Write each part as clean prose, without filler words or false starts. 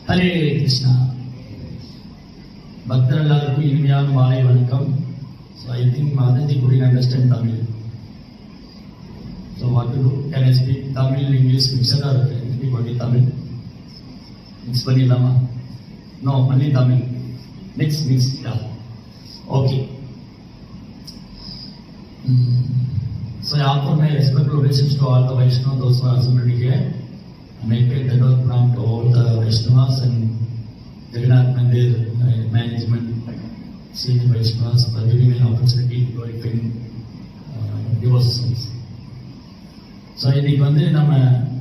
ஹரே கிருஷ்ணா. பக்தர் எல்லாருக்கும் இனிமையான மாலை வணக்கம். So I think Madhaji couldn't understand Tamil. So what to do? Can I speak Tamil, English mixed or speak only Tamil? Mix பண்ணிடலாமா? No, only Tamil. Mix, yeah. Okay. So I offer my respectful obeisance to all the Vaishnavas, those who are assembled here. I make a Dandot Pranam to all the Vaishnavas and Jagannath Mandir management, senior Vaishnavas for giving me an opportunity to glorify devotees. So இன்னைக்கு வந்து நம்ம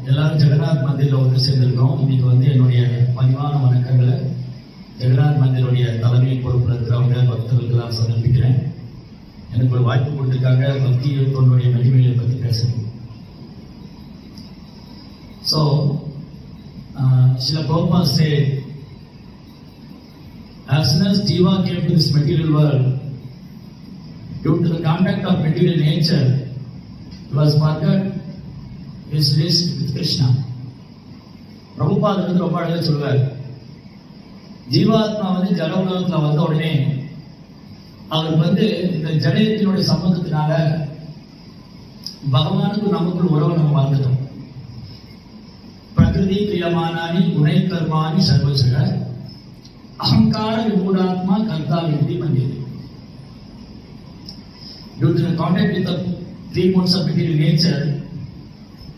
எல்லாரும் ஜெகநாத் மந்திரில் வந்து சேர்ந்திருக்கோம். இன்னைக்கு வந்து என்னுடைய பணிவான வணக்கங்களை ஜெகநாத் மந்திரோடைய தலைமை பொறுப்பில் இருக்கிறவங்க பக்தர்களுக்கெல்லாம் சமர்ப்பிக்கிறேன். எனக்கு ஒரு வாய்ப்பு கொடுத்துருக்காங்க பக்தி தொண்டுடைய மகிமையை பற்றி பேசணும். ஸோ சில Prabhupada said, as soon as Jiva came to this material world, due to the contact of material nature, he was forgot his list with Krishna. Prabhupada வந்து ரொம்ப அழகாக சொல்வார், ஜீவாத்மா வந்து ஜட உலகத்தில் வந்த உடனே அவர் வந்து இந்த ஜடத்தினுடைய சம்பந்தத்தினால பகவானுக்கு நமக்குள் உறவை நம்ம மறந்துட்டோம். பிரகிருதி கிரியமானானி குணை கர்மானி சர்வசக அகங்கார விமூடாத்மா கர்த்தா விதி மந்தியது. Due to the contact with the three modes of material nature,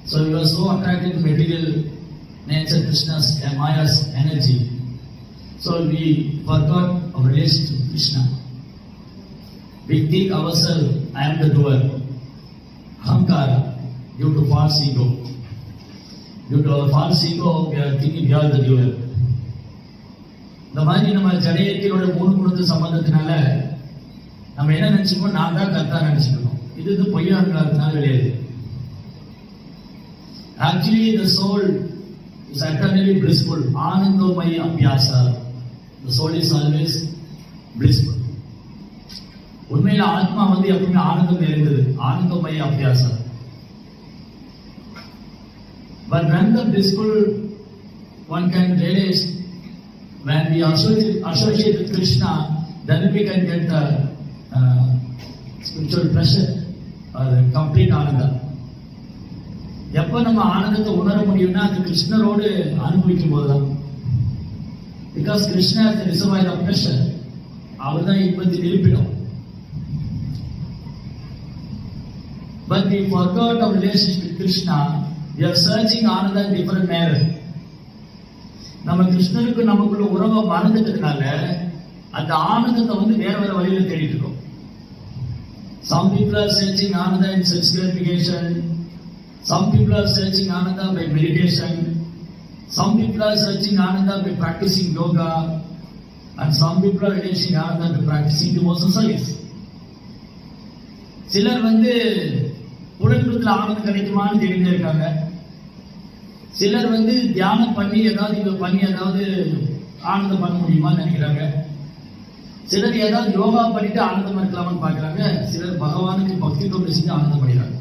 so we were so attracted to material nature, Krishna's and Maya's energy. So we forgot our relation to Krishna. We think ourselves, I am the doer. Ahankara, due to false ego. Due to our false ego, we are thinking we are the doer. இந்த மாதிரி நம்ம ஜடயத்தினோட மூணு குணத்து சம்பந்தத்தினால நம்ம என்ன நினைச்சுக்கோ, நான் தான் கர்த்தா நினைச்சுக்கணும். இது பொய்யானதுனால கிடையாது. Actually, the soul is eternally blissful. Anandamaya abhyasa. The soul is always blissful. உண்மையில ஆத்மா வந்து எப்பவுமே ஆனந்தம் நிறைந்தது, ஆனந்தமய அபியாசம். But when the blissful one can realize, when we associate with Krishna, then we can get the spiritual pleasure or complete ஆனந்தம். எப்ப நம்ம ஆனந்தத்தை உணர முடியும்னா அது கிருஷ்ணரோடு அனுபவிக்கும் போதுதான். Because Krishna is the reservoir of pleasure. அவர் தான் இன்பத்தின் இருப்பிடம். But we forgot our relationship with Krishna. We are searching Ananda in different manner. நம்ம கிருஷ்ணருக்கு நமக்குள்ள உறவை மறந்துட்டதுனால அந்த ஆனந்தத்தை வந்து வேற வேற வழியில தேடிட்டு இருக்கோம். Some people are searching Ananda in sex gratification. Some people are searching Ananda by meditation. Some people are searching Ananda by practicing yoga. And some people are searching Ananda by practicing devotional service. சிலர் வந்து உடலுக்குள்ள ஆனந்தம் கிடைக்குமான்னு தெரிஞ்சு இருக்காங்க. சிலர் வந்து தியானம் பண்ணி ஏதாவது ஆனந்தம் பண்ண முடியுமான்னு நினைக்கிறாங்க. சிலர் ஏதாவது யோகா பண்ணிட்டு ஆனந்தம் இருக்கலாமான்னு பாக்குறாங்க. சிலர் பகவானுக்கு பக்தி தொண்டு செஞ்சு ஆனந்தம் பண்ணிடுறாங்க.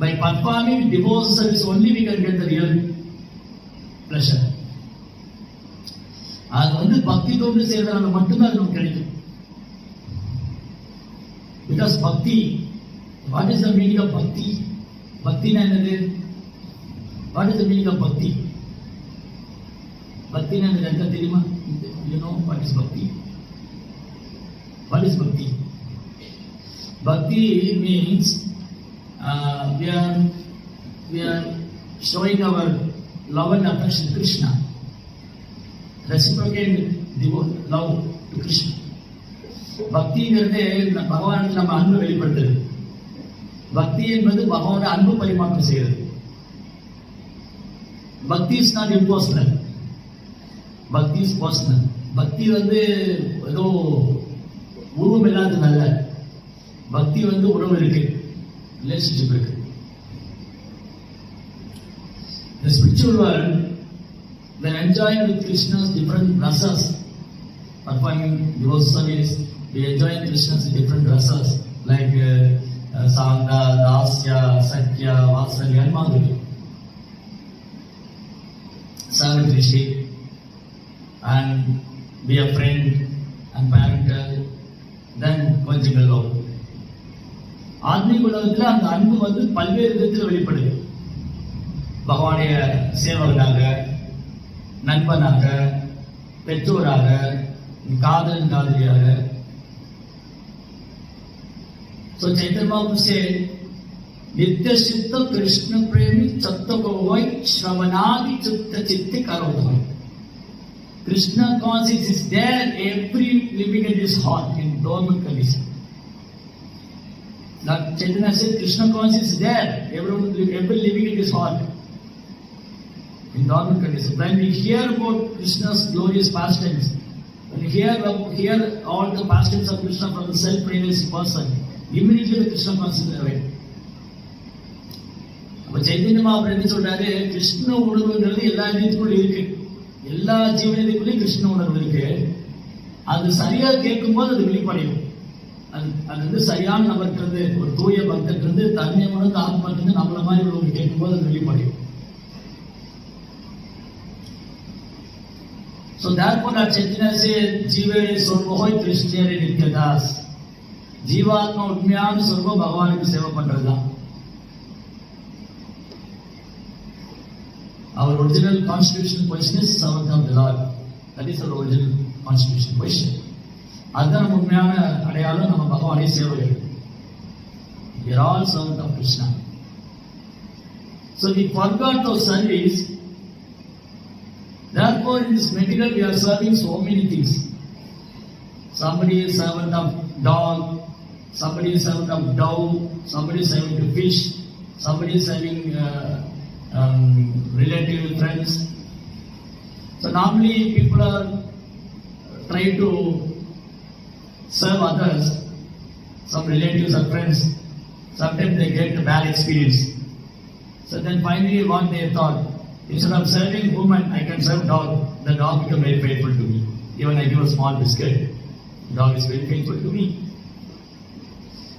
By performing devotional service only we can get the real pleasure. அது வந்து பக்தி தொண்டு செய்யறதுனால மட்டும்தான் அது நமக்கு கிடைக்கும். Because bhakti, what is the meaning of bhakti? Bhakti na enadhu? What is the meaning of bhakti? Bhakti na enadhu enna theriyuma? You know what is bhakti? What is bhakti? Bhakti means we are showing our love and affection to Krishna. Reciprocate love to Krishna. பக்திங்கிறது பகவானுக்கு நம்ம அன்பு வெளிப்படுத்துறது. பக்தி என்பது பகவானோட அன்பு பரிமாற்றம் செய்யறது. பக்தி இஸ் நாட் இம்பர்சனல், பக்தி இஸ் பர்சனல். பக்தி வந்து ஏதோ உருவம் இல்லாதது அல்ல. பக்தி வந்து உறவு இருக்கு, ரிலேஷன்ஷிப் இருக்கு. The spiritual world, when enjoying with Krishna's different rasas, performing devotional service, we enjoy Krishna's different rasas like Sangha, Dasya, Sakya, Vatsalya and Madhurya. service and be a friend and parental, then conjugal love. ஆத்மீக உலகத்தில் அந்த அன்பு வந்து பல்வேறு விதத்தில் வெளிப்படுது. பகவானுடைய சேவகனாக, நண்பனாக, பெற்றோராக, காதலன் காதலியாக. So Chaitanya Mahaprabhu said, Nitya Siddha Krishna Premi Chattakavai Shravanadi Chitta Chitti Karodham. Krishna consciousness is there, every living in his heart in dormant condition. That Chaitanya said, Krishna consciousness is there, every living in his heart in dormant condition. When we hear about Krishna's glorious pastimes, when we hear all the pastimes of Krishna from the self-realized person, immediately the Krishna consciousness is away. அப்ப சைத்தன்ய மகாபிரபு என்ன சொல்றாரு, கிருஷ்ண உணர்வுங்கிறது எல்லா ஜீவனுக்குள்ள இருக்கு, எல்லா ஜீவனத்துக்குள்ளேயும் கிருஷ்ண உணர்வு இருக்கு. அது சரியா கேட்கும்போது அது வெளிப்படையும். அது வந்து சரியான நபர்கிட்ட இருந்து, ஒரு தூய பக்தர்கிட்ட இருந்து, தன்மை உணர்ந்து ஆத்மாக்கிட்ட இருந்து நம்மள மாதிரி உள்ளவங்க கேட்கும்போது அது வெளிப்படையும். So therefore our Chaitanya says, Jive Sarvohoi Krishnare Nityadas. ஜீவாத்மா உண்மையான சொர்க்கம் பகவானுக்கு சேவை பண்றதுதான். Our original constitutional question is servant of the Lord. That is our original constitutional question. அதுதான் நம்ம உண்மையான அடையாளம், நம்ம பகவானை சேவை. We are all servant of Krishna. So we forgot our service. Therefore in this material we are serving so many things. Somebody is servant of dog, somebody is servant of dove, somebody is serving to fish, somebody is serving relative friends. So normally people are trying to serve others, some relatives or friends. Sometimes they get a bad experience. So then finally what they thought, instead of serving woman, I can serve dog. The dog become very faithful to me. Even I give a small biscuit, the dog is very faithful to me.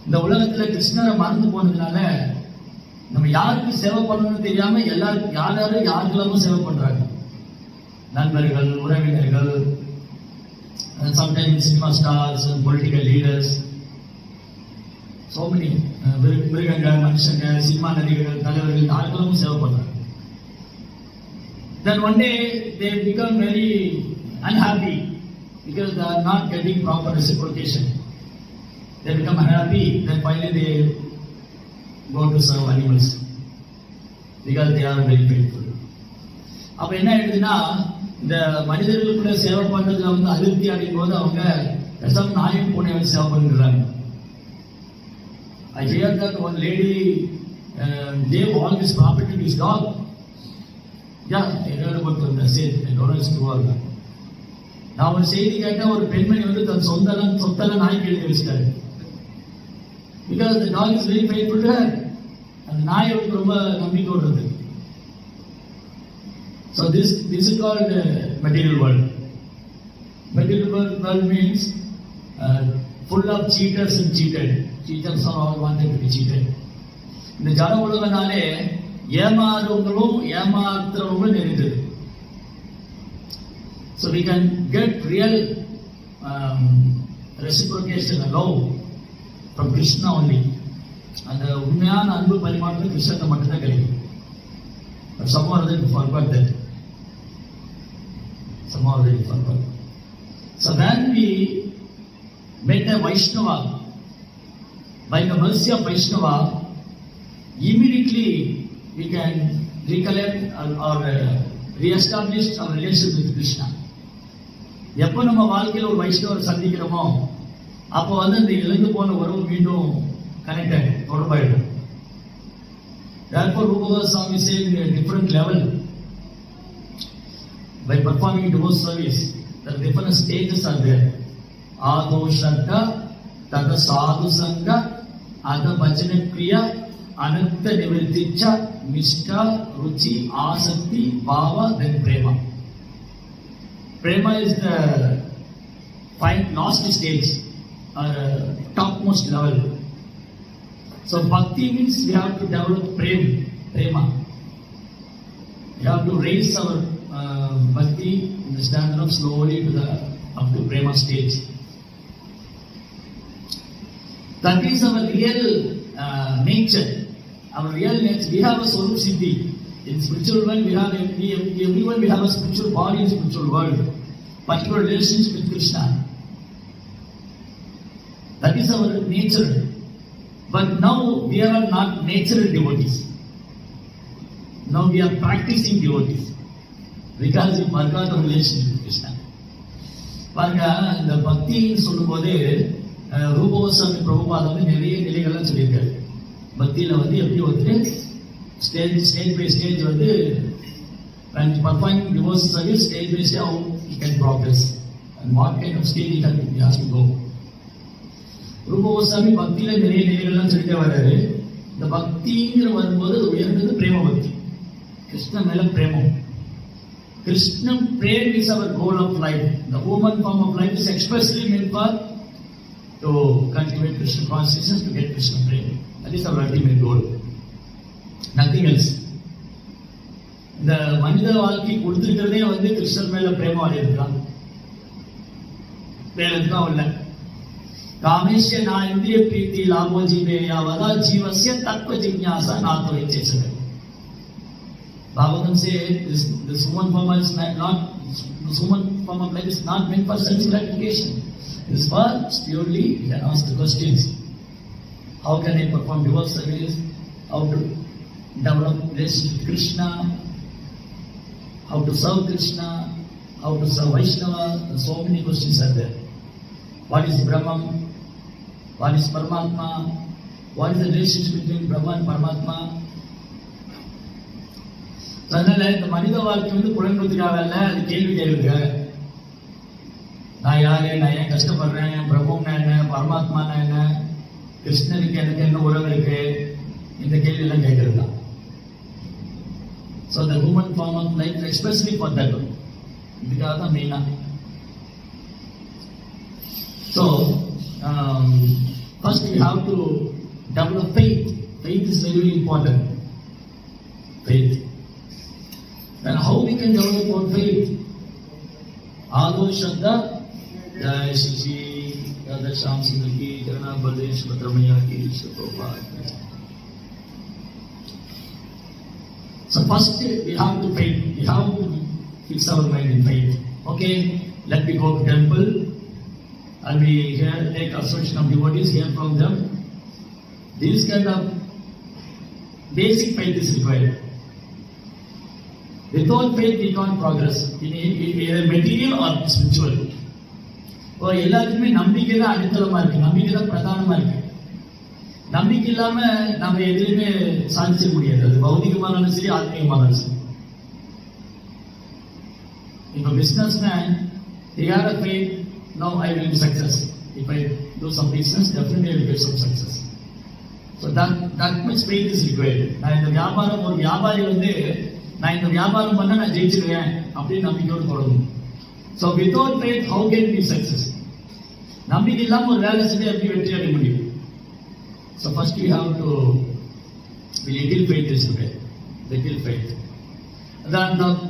இந்த உலகத்துல கிருஷ்ணரை மறந்து போனதுனால நம்ம யாருக்கு சேவை பண்ணணும்னு தெரியாம எல்லாரும் யாருக்கெல்லாமும் சேவை பண்றாங்க. நண்பர்கள், உறவினர்கள், sometimes cinema stars and political leaders, so many மிருகங்கள், மனுஷங்க, சினிமா நடிகர்கள், தலைவர்கள், யாருக்கெல்லாமும் சேவை பண்றாங்க. Then one day they become very unhappy because they are not getting proper reciprocation. They become unhappy. Then finally they go to serve animals because they are very faithful. அப்ப என்ன ஆயிடுதுன்னா, இந்த மனிதர்களுக்குள்ள சேவை பண்றதுல வந்து அதிருப்தி அடையும் போது அவங்க பேசாம நாயும் பூனை வச்சு சேவை பண்ணிடுறாங்க. I hear that one lady gave all this property to his dog. Yeah, I heard about the same. I don't know it's true or not. நான் ஒரு செய்தி கேட்டேன், ஒரு பெண்மணி வந்து தன் சொத்தெல்லாம் நாய்க்கு எழுதி வச்சுட்டாரு. Because the dog is very faithful to her. அந்த நாய் வந்து ரொம்ப நம்பிக்கை வருது. So this is called material world. Material world means full of cheaters and cheated. Cheaters are all wanted to be cheated. இந்த ஜட உலகனாலே ஏமாறுவங்களும் ஏமாத்துறவங்களும் நிறைந்தது. So we can get real reciprocation and love from Krishna only. அந்த உண்மையான அன்பு பரிமாற்றம் கிருஷ்ணத்தை மட்டும்தான் கிடைக்கும். But somehow or other we forgot that. Somehow or other we forgot. So when we met a Vaishnava, by the mercy of Vaishnava, immediately we can recollect or re-establish our relationship with Krishna. எப்போ நம்ம வாழ்க்கையில் ஒரு வைஷ்ணவர் சந்திக்கிறோமோ அப்போ வந்து அந்த இழந்து போன உறவு மீண்டும் கனெக்ட் ஆகிடும், தொடர்பாயிடும். Therefore, Rupa Goswami said in a different level, by performing devotional service, the different stages are there. Ado Shraddha, Tada Sadhu Sangha, Ada Bhajana Kriya, Ananta Nivritticha, Nishta, Ruchi, Asakti, Bhava, then Prema. Prema is the last stage, topmost level. So bhakti means we have to develop prema. We have to raise our bhakti in the standard of slowly up to prema stage. That is our real nature. Our real nature. We have a Swarup Siddhi. In spiritual world, everyone we have a spiritual body in spiritual world. Particular relationship with Krishna. That is our nature. But now we are not natural devotees. Now we are practicing devotees. Because we forgot our relationship with Krishna. பாருங்க, இந்த பக்தின்னு சொல்லும் போது ரூப கோஸ்வாமி பிரபுபாதா வந்து நிறைய நிலைகள்லாம் சொல்லியிருக்காரு. பக்தியில வந்து எப்படி வந்து ஸ்டேஜ் பை ஸ்டேஜ் வந்து performing devotional service, stage by stage how he can progress and what kind of stage he has to go. ரூப கோஸ்வாமி பக்தியில நிறைய நிலைகள்லாம் சொல்லிட்டே வர்றாரு. இந்த பக்திங்கிற வரும்போது உயர்ந்தது பிரேம பக்தி. கிருஷ்ண மேல பிரேமம். Krishna prayer is our goal of life. The human form of life is expressly meant for to cultivate Krishna consciousness, to get Krishna prayer. That is our ultimate goal. Nothing else. இந்த மனித வாழ்க்கை கொடுத்திருக்கிறதே வந்து கிருஷ்ணர் மேல பிரேமம் அடையிருக்கான். வேற எதுவும் இல்லை. காமேஷ்ய நா இந்திரிய பிரீத்தி லாபோ ஜீவேயாவதா ஜீவஸ்ய தத்துவ ஜிக்ஞாசா நாத்தோ இச்சேசக. Bhagavatam says this human form is not this human form of life is not meant for sense gratification. It is for purely you can ask the questions. How can I perform devotional service? How to develop relationship with Krishna? How to serve Krishna? How to serve Vaishnava? So many questions are there. What is Brahman? What is Paramatma? What is the relationship between Brahman and Paramatma? அதனால இந்த மனித வாழ்க்கை வந்து குழந்தைக்காக அல்ல, அது கேள்வி கேட்குறாங்க. நான் யாரு, நான் ஏன் கஷ்டப்படுறேன், பிரபுன்னா என்ன, பரமாத்மானா என்ன, கிருஷ்ணருக்கு எனக்கு என்ன உறவு இருக்கு, இந்த கேள்வி எல்லாம் கேட்கறது தான். So the human form of life especially for that one. இதுக்காக தான் மெயினா. So first we have to develop faith. Faith is very, very important. Faith. Then how we can develop our faith? Ado Shraddha, Jai Shri Radha Shyam Sundar ki, Karna Baldesh Bhatramaya ki, Prabhupada. So first we have to faith. We have to fix our mind in faith. Okay, let me go to temple and we take association of devotees, hear from them. This kind of basic faith is required. Without faith we can't progress in either material or spiritual. இப்போ எல்லாத்துக்குமே நம்பிக்கை தான் அடித்தளமா இருக்கு, நம்பிக்கை தான் பிரதானமா இருக்கு. நம்பிக்கை இல்லாம நம்ம எதுலையுமே சாதிக்க முடியாது. அது பௌதிகமானாலும் சரி, ஆத்மீகமானாலும் சரி. இப்போ business man they have a faith, now I will be success. If I do some business, definitely I will get some success. So that much faith is required. நான் இந்த வியாபாரம், ஒரு வியாபாரி வந்து நான் இந்த வியாபாரம் பண்ண நான் ஜெயிச்சிருவேன் அப்படின்னு நம்பிக்கையோடு தொடங்கும். So without faith how can be success? நம்பிக்கை இல்லாமல் ஒரு வேலை செஞ்சு எப்படி வெற்றி அடைய முடியும்? So first you have to little faith is today. Little faith.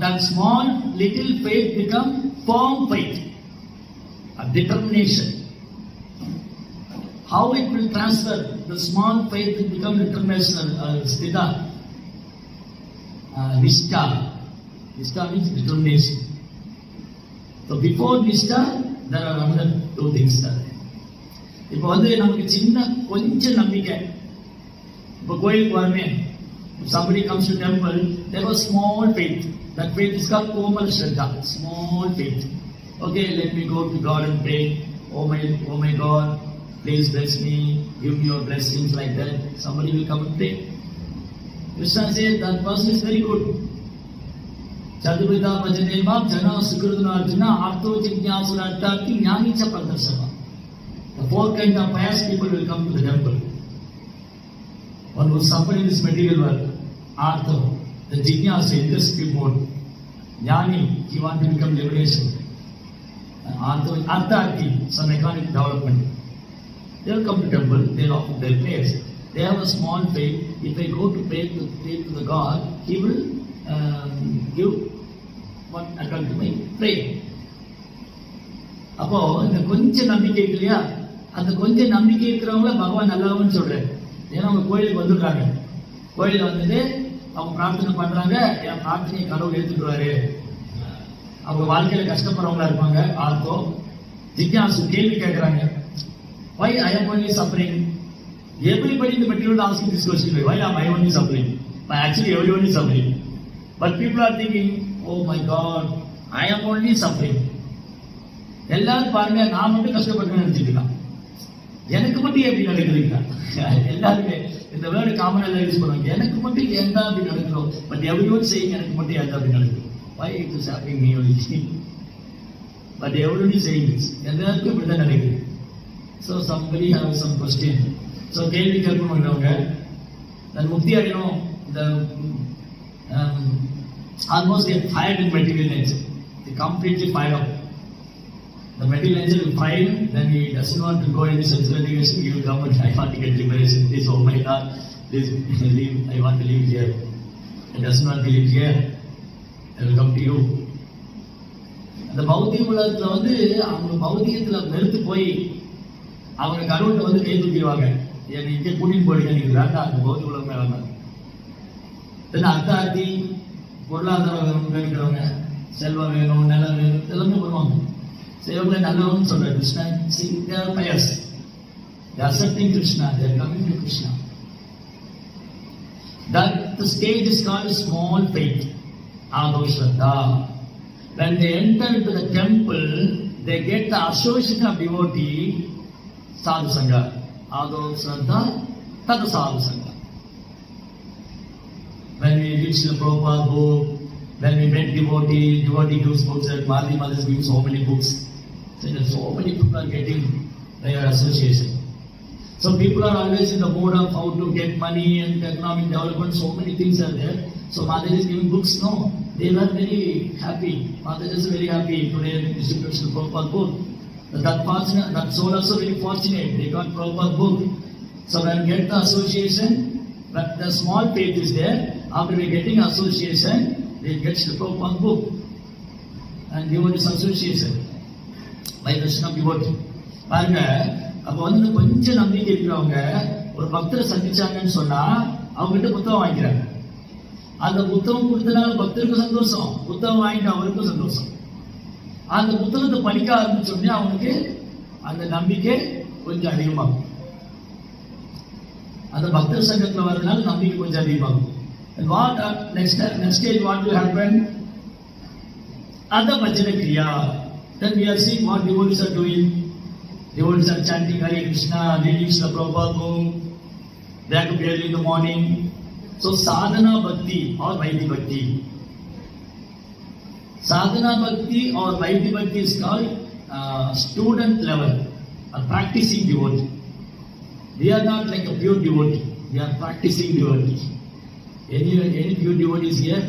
That small little faith become firm faith, a determination. How it will transfer? The small faith will become determination, sthita. Nishtha. Nishtha means determination. So before Nishtha, there are another two things there. இப்போ வந்து நமக்கு சின்ன கொஞ்சம் நம்பிக்கை. இப்போ கோயிலுக்கு வரமே, if somebody comes to temple, there was small faith. That faith is called Komal Shraddha, small faith. Okay, let me go to God and pray. Oh my God, please bless me, give me your blessings, like that. Somebody will come and pray. Krishna says that person is very good. Chadurveda Bhajaneva Jana Sukridana Arjuna Artho Jignasura Artharthi Jnanicha Pradarshava. The four kinds of pious people will come to the temple. One who suffer in this material world, Artho, the Jignasa, inquisitive mode. Jnani, he wants to become liberation. Artho, Artharthi, some economic development. They will come to temple, they will offer their prayers. They have a small faith. If I go to pray to the God, He will give what according to my pray. அப்போ இந்த கொஞ்சம் நம்பிக்கை இருக்கு இல்லையா, அந்த கொஞ்சம் நம்பிக்கை இருக்கிறவங்கள பகவான் நல்லவன்னு சொல்றேன். ஏன்னா அவங்க கோயிலுக்கு வந்துடுறாங்க, கோயில வந்துட்டு அவங்க பிரார்த்தனை பண்றாங்க, என் பிரார்த்தனையை கடவுள் ஏற்றுக்குறாரு. அவங்க வாழ்க்கையில கஷ்டப்படுறவங்களா இருப்பாங்க. ஆர்த்தோ ஜிக்யாசு கேள்வி கேட்கிறாங்க, why I am only suffering? Everybody in the material asking this question, why am I only suffering? But actually everyone is suffering. But people are thinking, oh my God, I am only suffering. எல்லாரும் பாருங்க, நான் மட்டும் கஷ்டப்பட்டு நினைச்சிருக்கான், எனக்கு மட்டும் எப்படி நடக்குதுங்களா? எல்லாருமே இந்த வேர்டு காமனாக யூஸ் பண்ணுவாங்க, எனக்கு மட்டும் ஏன் தான் அப்படி நடக்கிறோம். பட் எவ்ரிஒன் சேயிங் எனக்கு மட்டும் ஏன் தான் அப்படி நடக்குது? Why it is happening me only? But everyone is saying this. எல்லாருக்கும் இப்படி தான் நடக்குது. So somebody have some question. So கேள்வி கேட்கணும்ன்றவங்க நான் முக்தி அடையணும், இந்த almost get fired in material nature. They completely fired up. The material nature will fire him, then he doesn't want to go into sensual education. He will come and I want to get liberation. Please, oh my God, please leave. I want to live here. He doesn't want to live here. I will come to you. அந்த பௌத்திக உலகத்துல வந்து அவங்க பௌத்திகத்துல வெறுத்து போய் அவங்க கடவுள்கிட்ட வந்து கை தூக்கிடுவாங்க, என்னை இங்கே கூட்டின்னு போயிட்டு நீங்க வேண்டாம், அந்த பௌத்திக உலகமே வேண்டாம். அர்த்தாத்தி பொருளாதாரம் வேணுங்கிறவங்க, செல்வம் வேணும், நிலம் வேணும், எல்லாமே வருவாங்க. இவங்களை நல்லவன்னு சொல்ற Krishna, they are pious, they are accepting Krishna, they are coming to Krishna. That the stage is called small faith, Ado Shraddha. When they enter into the temple, they get the association of devotee, Sadhu Sangha. Ado Shraddha, Tada Sadhu Sangha. When we reach the Prabhupada book, when we met devotee gives books, like Mali Mothers give so many books. So many people are getting their association. So people are always in the mood of how to get money and economic development. So many things are there. So Mother is giving books. No, they were very happy. Mother is very happy today distribution of Prabhupada book. That soul also very fortunate. They got Prabhupada book. So when get the association, but the small faith is there. After we getting association, they get the Prabhupada book and devotees association. வைரஷ்ணம் devotee பாருங்க. அப்ப வந்து கொஞ்சம் நம்பிக்கை இருக்கிறவங்க ஒரு பக்தரை சந்திச்சாங்கன்னு சொன்னா அவங்க கிட்ட புத்தகம் வாங்கிக்கிறாங்க. அந்த புத்தகம் கொடுத்தனால பக்தருக்கும் சந்தோஷம், புத்தகம் வாங்கிட்டு அவருக்கும் சந்தோஷம். அந்த புத்தகத்தை படிக்க ஆரம்பிச்சோடனே அவனுக்கு அந்த நம்பிக்கை கொஞ்சம் அதிகமாகும். அந்த பக்தர் சங்கத்துல வர்றதுனால நம்பிக்கை கொஞ்சம் அதிகமாகும். What next stage what will happen? Adha bhajana kriya. Then we are seeing what devotees are doing. Devotees are chanting Hare Krishna, reading the Prabhupada book. They have to be early in the morning. So sadhana bhakti or vaidhi bhakti. Sadhana bhakti or vaidhi bhakti is called student level or practicing devotee. We are not like a pure devotee. We are practicing devotee. Any pure devotees here?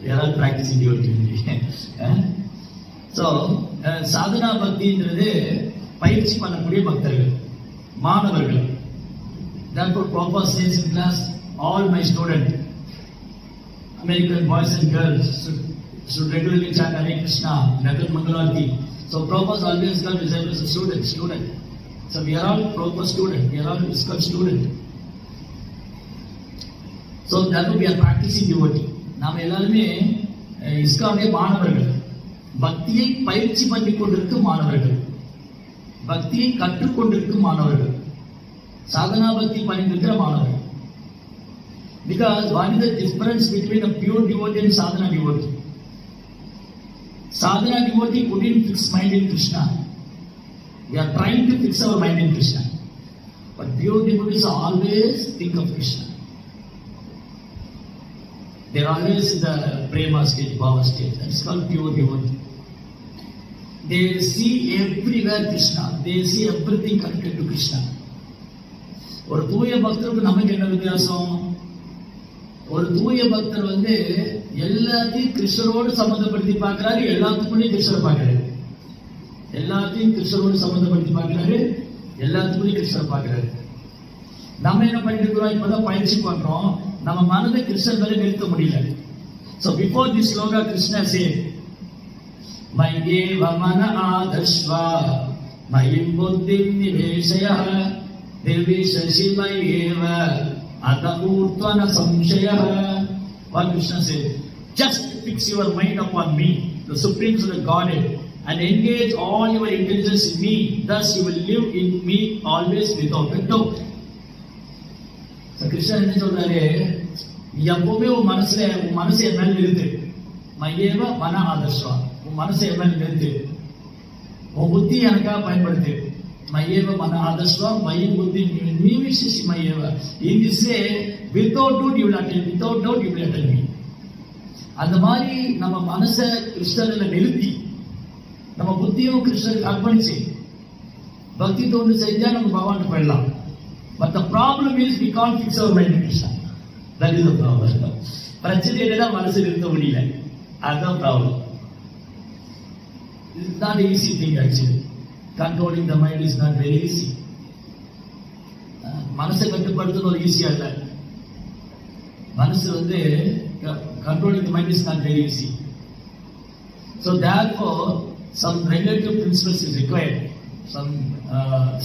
We are all practicing devotee. So, Sadhana பக்தின்றது பயிற்சி பண்ணக்கூடிய பக்தர்கள், மாணவர்கள். Therefore, Prabhupada says in class, all my students, American boys and girls, should regularly chant Hare Krishna, Nagar Mangalarti. So, Prabhupada always got reserved as a student. So, we are all Prabhupada students, we are all ISKCON students. So, therefore, we are practicing devotee. நாம் எல்லாருமே ISKCON மாணவர்கள், பக்தியை பயிற்சி பண்ணி கொண்டிருக்கும் மாணவர்கள், பக்தியை கற்றுக்கொண்டிருக்கும் மாணவர்கள், சாதனா பக்தி பண்ணிருக்கிற மாணவர்கள். Because what is the difference between a pure devotee and sadhana devotee? Sadhana devotee couldn't fix mind in Krishna. We are trying to fix our mind in Krishna. But pure devotees always think of Krishna. They are always in the prema stage, bhava stage. That's called pure devotee. They see everywhere Krishna. They see everything connected to Krishna. ஒரு தூய பக்தருக்கு நமக்கு என்ன வித்தியாசம்? ஒரு தூய பக்தர் வந்து எல்லாத்தையும் கிருஷ்ணரோடு சம்பந்தப்படுத்தி பார்க்கிறாரு, எல்லாத்துக்குள்ளேயும் கிருஷ்ணரை பார்க்கிறாரு. எல்லாத்தையும் கிருஷ்ணரோடு சம்பந்தப்படுத்தி பார்க்கிறாரு, எல்லாத்துக்குள்ளேயும் கிருஷ்ணரை பார்க்கிறாரு. நம்ம என்ன பண்ணிட்டு இருக்கிறோம்? இப்பதான் பயிற்சி பண்றோம். நம்ம மனதை கிருஷ்ணன் மேல நிறுத்த முடியல. So before this sloga, Krishna said, Mayeva mana adashva, mayim buddhim niveshaya, deveshashi mayeva, adapurtvana samshaya. What Krishna said, just fix your mind upon me, the Supreme Son of Godhead, and engage all your intelligence in me. Thus you will live in me always without a doubt. So Krishna என்ன சொல்றாரு, எப்பவுமே உன் மனசை என் மேல நிறுத்து. மையேவ மன ஆதர்ஷா, உன் மனசை என் மேல நிறுத்து. உன் புத்தி எனக்காக பயன்படுத்து. மையேவ மன ஆதர்ஷா, மையம் புத்தி நிவிஷி மையேவ. In this way, without doubt you will attend me. அந்த மாதிரி நம்ம மனசை கிருஷ்ணர்ல நிறுத்தி, நம்ம புத்தியும் கிருஷ்ணருக்கு அர்ப்பணிச்சு பக்தி தொண்டு செஞ்சா நம்ம பகவான் போயிடலாம். But the problem is we can't fix our mind in Krishna. That is the problem. பிரச்சனை என்னன்னா மனசு நிறுத்த முடியல. அதுதான் problem. It's not an easy thing actually. Controlling the mind is not very easy. மனசை கட்டுப்படுத்துறது ஒரு ஈஸியா இல்ல. மனசு controlling the mind is not very easy. So therefore, some regulative principles is required. Some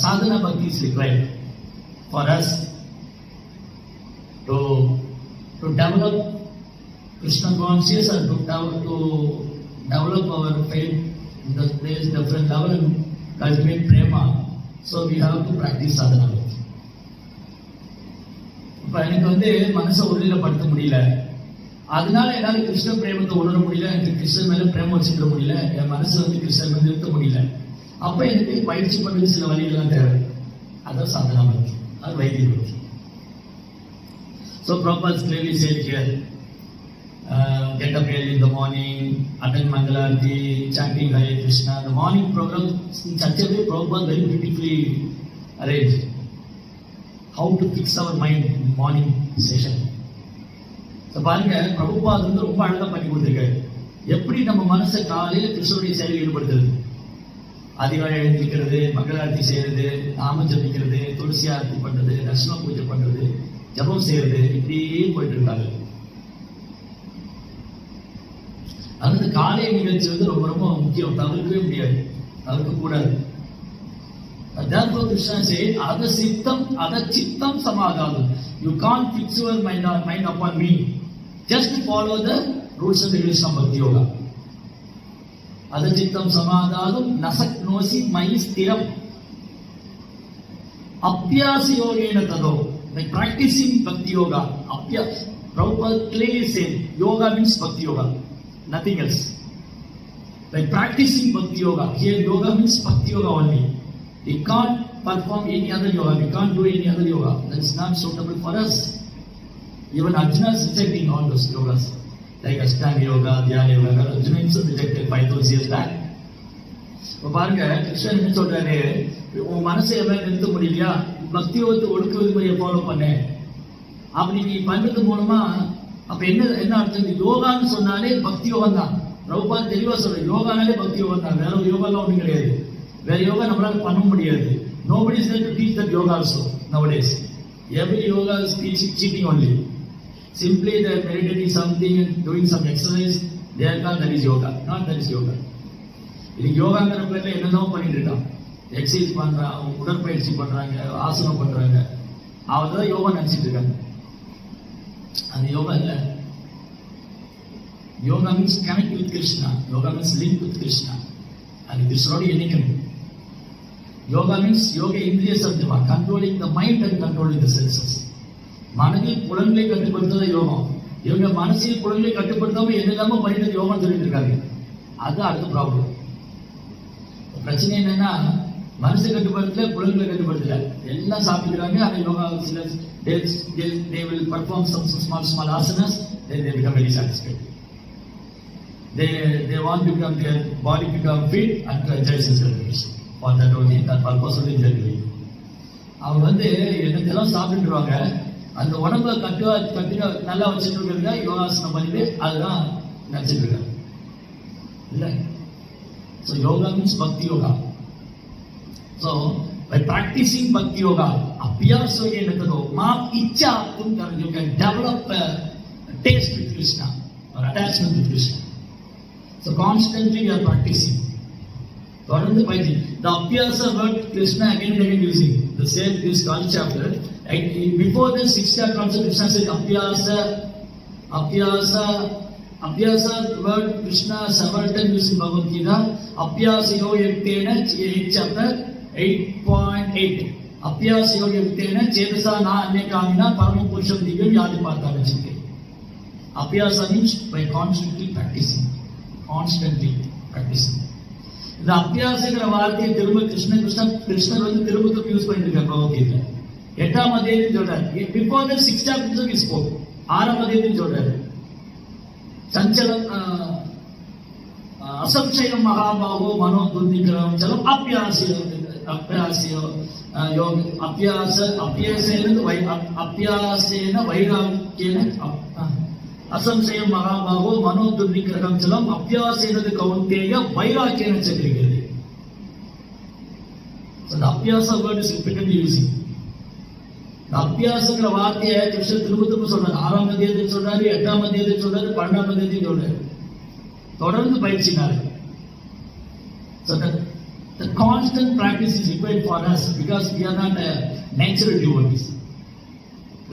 sadhana bhakti is required for us to develop Krishna consciousness and to develop our faith in the place different level and cultivate prema. So we have to practice sadhana bhakti. இப்ப எனக்கு மனசை ஒருநிலைப்படுத்த முடியல, அதனால என்னால கிருஷ்ண பிரேமத்தை உணர முடியல, எனக்கு கிருஷ்ணன் மேல பிரேமம் வச்சுக்க முடியல, என் மனசு கிருஷ்ணன் மேல நிறுத்த முடியல. அப்ப எனக்கு பயிற்சி பண்ணி சில வழிகள்லாம் தேவை. அதான் சாதனா பக்தி, அது வைத்திய பக்தி. So Prabhupada clearly said here, get up early in the morning, attend Mangalarti, chanting Hare Krishna. The morning program in such a way Prabhupada very beautifully arranged. How to fix our mind in morning session. So பாருங்க, பிரபுபாத் ரொம்ப அழகா பண்ணி கொடுத்திருக்காரு. எப்படி நம்ம மனசை காலையில கிருஷ்ணனுடைய செயலில் ஈடுபடுத்துறது, அதிகாலை எழுந்திருக்கிறது, மங்களாரத்தி செய்யறது, நாம ஜபிக்கிறது, துளசி ஆரத்தி பண்றது, தர்ஷன பூஜை பண்றது, ஜபம் செய்யறது, இப்படியே போயிட்டு இருக்காங்க. அது காலை நிகழ்ச்சி ரொம்ப ரொம்ப முக்கியம், தவிர்க்கவே முடியாது, தவிர்க்க கூடாது. Therefore Krishna said, Ada Sittam, Ada Chittam Samadhanam. You can't fix your mind upon me. Just follow the rules and regulations of Bhakti Yoga. Ada Chittam Samadhanam, Nasaknosi Mayi Stiram. Apyasa Yogena Tado. By practicing Bhakti Yoga, Prabhupada clearly said, Yoga means Bhakti Yoga, nothing else. By practicing Bhakti Yoga, here Yoga means Bhakti Yoga only. We can't perform any other yoga, we can't do any other yoga. That's not suitable for us. Even Arjuna is rejecting all those yogas, like Ashtanga Yoga, Dhyana Yoga. Arjuna himself rejected 5,000 years back. இப்போ பாருங்க, கிருஷ்ணன் என்ன சொல்றாரு, உன் மனசை எவ்வளவு நிறுத்த முடியலையா, பக்தி யோகத்தை ஒடுக்க விதிமுறையை ஃபாலோ பண்ண. அப்படி நீ பண்றது மூலமா அப்ப என்ன அர்த்தம், யோகான்னு சொன்னாலே பக்தி யோகம் தான். பிரபுபாத் தெளிவா சொல்ற, யோகானாலே பக்தி யோகம் தான், வேற ஒரு யோகாலாம் ஒன்றும் கிடையாது. வேற யோகா நம்மளால பண்ண முடியாது. Nobody is there to teach that yoga also nowadays. Every yoga is cheating only. Simply they are meditating something and doing some exercise. They are called that is yoga. Not that is yoga. இது யோகாங்கிற பேர்ல என்னென்னமோ பண்ணிட்டு இருக்கான். Exercise பண்றாங்க, உடற்பயிற்சி பண்றாங்க, ஆசனம் பண்றாங்க, அவர்தான் யோகா நினைச்சிட்டு இருக்காங்க. அது யோகா இல்ல. Yoga means connect with Krishna. Yoga means link with Krishna. அது கிருஷ்ணனோட இணைக்கணும். Yoga means yoga indriya satyama, controlling the mind and controlling the senses. மனதில் புலன்களை கட்டுப்படுத்துறது யோகம். இவங்க மனசில் புலன்களை கட்டுப்படுத்தாம என்னெல்லாமோ பண்ணிட்டு யோகம் சொல்லிட்டு இருக்காங்க. அது அடுத்த ப்ராப்ளம். பிரச்சனை என்னன்னா, மனசை கட்டுப்படுத்தல, புலன்களை கட்டுப்படுத்தல, எல்லாம் சாப்பிட்டுக்கிறாங்க. ஆனா யோகா சில they will perform some small asanas, then they become very satisfied. They want to become, their body become fit and to enjoy self-realization. For that only, that purpose only they are doing. அவங்க என்னத்தெல்லாம் சாப்பிட்டுருவாங்க, அந்த உடம்பை கட்டி நல்லா வச்சுட்டு இருக்கிறதா யோகாசனம் பண்ணிட்டு அதுதான் நினைச்சிட்டு இருக்காங்க. இல்லை, ஸோ யோகா மீன்ஸ் பக்தி yoga. So By practicing Bhakti Yoga, Abhyasa Yoga methodo, Maam Ichha Attum Karan, you can develop a taste with Krishna or attachment with Krishna. So constantly we are practicing. The Abhyasa word Krishna again and again using the same this 12th chapter. Before the 6th chapter also Krishna said Abhyasa word Krishna several times using Bhagavad Gita. Abhyasa Yoga Yuktena 8th chapter 8.8. Abhyasa Yoga Yuktena Chetasa Na Anyakamina Paramam Purusham Divyam Yadipartha Vachite. Abhyasa means by constantly practicing. இந்த அபியாசங்கிற வார்த்தையை திரும்ப கிருஷ்ணர் வந்து திரும்ப use பண்ணிட்டு இருக்காரு பகவத்கீதை 8ஆம் அத்தியாயத்தில் சொல்றாரு. Before the 6th chapter we spoke. 6ஆம் அத்தியாயத்தில் சொல்றாரு. சஞ்சலம் அசம்சயம் மகாபாகோ மனோ துர்நிகிரகம் சலம் அபியாசயோ யோக அபியாசேன வைராக்கியேன அசம்சயம் மகாபாகோ மனோ துர்நிகிரகம் சலம் அபியாசேனது Kaunteya வைராக்கியேன சொல்லிருக்கிறது. So the அபியாச word is repeatedly using. அபியாசங்கிற வார்த்தையை கிருஷ்ணர் திரும்ப சொல்றாரு. 6ஆம் அத்தியாயத்தில் சொல்றாரு, 8ஆம் அத்தியாயத்தில் சொல்றாரு, 12ஆம் அத்தியாயத்தில் சொல்றாரு. தொடர்ந்து பயிற்சினாரு. So the constant practice is required for us because we are not natural devotees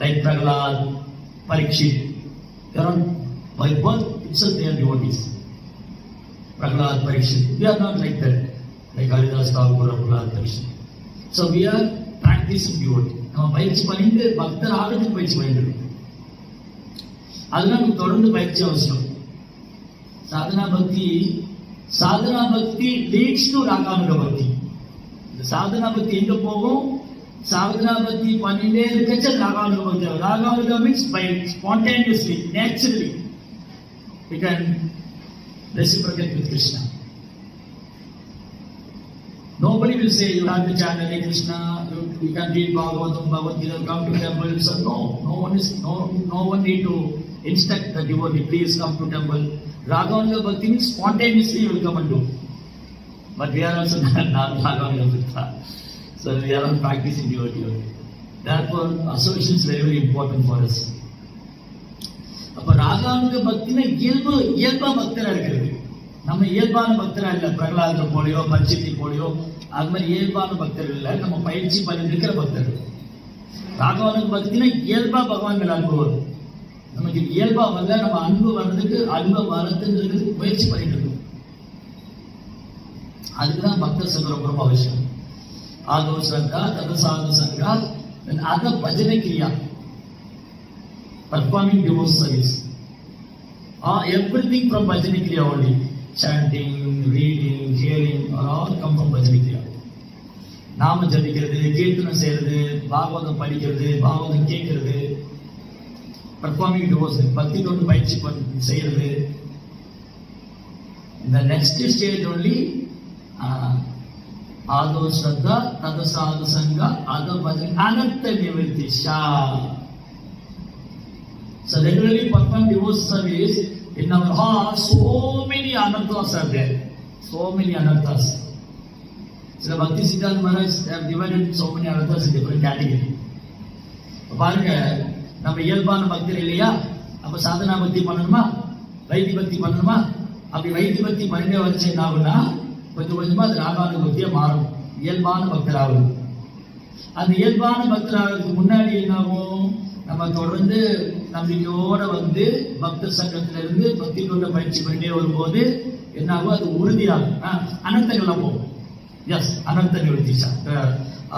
like Prahlad, Parikshit. They are by birth itself they are devotees. Prahlad, Parikshit. We are not like that, like Haridas Thakur, Prahlad, Parikshit. So we are practicing devotee. நம்ம பயிற்சி பண்ணிட்டு பக்தர் ஆகிறதுக்கு பயிற்சி பண்ணிட்டு இருக்கோம். அதெல்லாம் நமக்கு தொடர்ந்து பயிற்சி அவசியம். சாதனா பக்தி லீட்ஸ் டு ராகானுக பக்தி. இந்த சாதனா பக்தி எங்க போகும்? சாதனா பக்தி பண்ணிட்டே இருக்கச்ச ராகானுக பக்தி. Raganuga means by spontaneously, naturally we can reciprocate with Krishna. Nobody will say you have to chant Hare Krishna, you can read Bhagavatam, Bhagavad Gita, come to temple. So no one need to instruct the devotee, please come to temple. Raganuga Bhakti means spontaneously you will come and do. But we are also not Raganuga Bhakti. So we are not practicing devotee. Therefore association is very important for us. அப்ப ராகானுக பக்தினா இயல்பா பக்தரா இருக்கிறது. நம்ம இயல்பான பக்தரா இல்ல, பிரகலாதர் polio பட்சித்தி polio அது மாதிரி இயல்பான பக்தர்கள் இல்ல, நம்ம பயிற்சி பண்ணிட்டு இருக்கிற பக்தர்கள். ராகவானுக்கு பக்தினா இயல்பா பகவான் மேல அன்பு வரும். நமக்கு இயல்பா வரல, நம்ம அன்பு வரதுங்கிறது முயற்சி பண்ணிட்டு இருக்கோம். அதுக்குதான் பக்தர் சங்கம் ரொம்ப அவசியம். ஆதோ சங்கா ததசாது சங்கா அத பஜனை கிரியா, performing devotional service. Everything from bhajana kriya only. Chanting, reading, hearing are all come from bhajana kriya. நாம ஜபிக்கிறது, கீர்த்தனம் செய்யறது, பாகவதம் படிக்கிறது, பாகவதம் கேட்கறது, performing devotional, பக்தி தொண்டு பயிற்சி செய்யறது. இந்த next stage only ஆதோ ஸ்ரத்தா தத சாது சங்கா அத பஜன அனர்த்த நிவர்த்தி Shah. So regularly perform devotional service. In our heart, so many anarthas are there. So many anarthas. So Bhakti Siddhanta Maharaj have divided so many anarthas in different categories. பாருங்க, நம்ம இயல்பான பக்தர் இல்லையா? அப்ப சாதனா பக்தி பண்ணணுமா, வைத்தி பக்தி பண்ணணுமா? அப்படி வைத்தி பக்தி பண்ணிட்டே வச்சு என்ன ஆகுனா கொஞ்சம் கொஞ்சமா அது ராகானுக பக்தியா மாறும், இயல்பான பக்தர் ஆகும். அந்த இயல்பான பக்தர் ஆகிறதுக்கு முன்னாடி என்ன ஆகும்? நம்ம தொடர்ந்து நம்பிக்கையோட வந்து பக்தர் சங்கத்துல இருந்து பக்தி கொண்ட பயிற்சி பண்ணிட்டே வரும்போது என்ன ஆகும்? அது உறுதியாகும். அனர்த்தங்கள் போகும். எஸ், அனர்த்த நிவர்த்தி.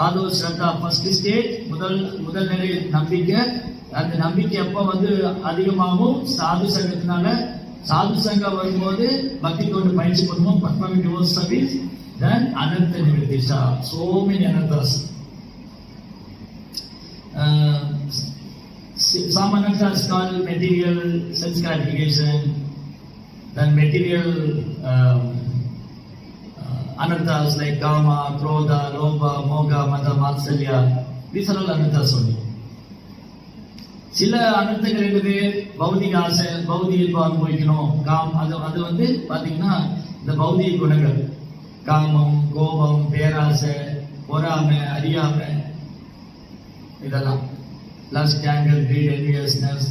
ஆதோ ஸ்ரத்தா ஃபர்ஸ்ட் ஸ்டேஜ், முதல் நிலை நம்பிக்கை. அந்த நம்பிக்கை எப்ப வந்து அதிகமாகும்? சாது சங்கத்தினால. சாது சங்கம் வரும்போது பக்தி கொண்டு பயிற்சி பண்ணுவோம், performing devotional service. Then anartha nivritti. So many anarthas. Some anarthas called material sense gratification, then material anarthas like kama, krodha, lobha, moga, mada, matsalya. These are all anarthas only. சில அனர்த்தங்கள் இருக்குது, பௌதிக ஆசை, பௌதிக அனுபவிக்கணும், அது வந்து பாத்தீங்கன்னா இந்த பௌதிக குணங்கள், காமம், கோபம், பேராசை பொறாமை, அறியாமை, இதெல்லாம் lust, anger, greed, enviousness,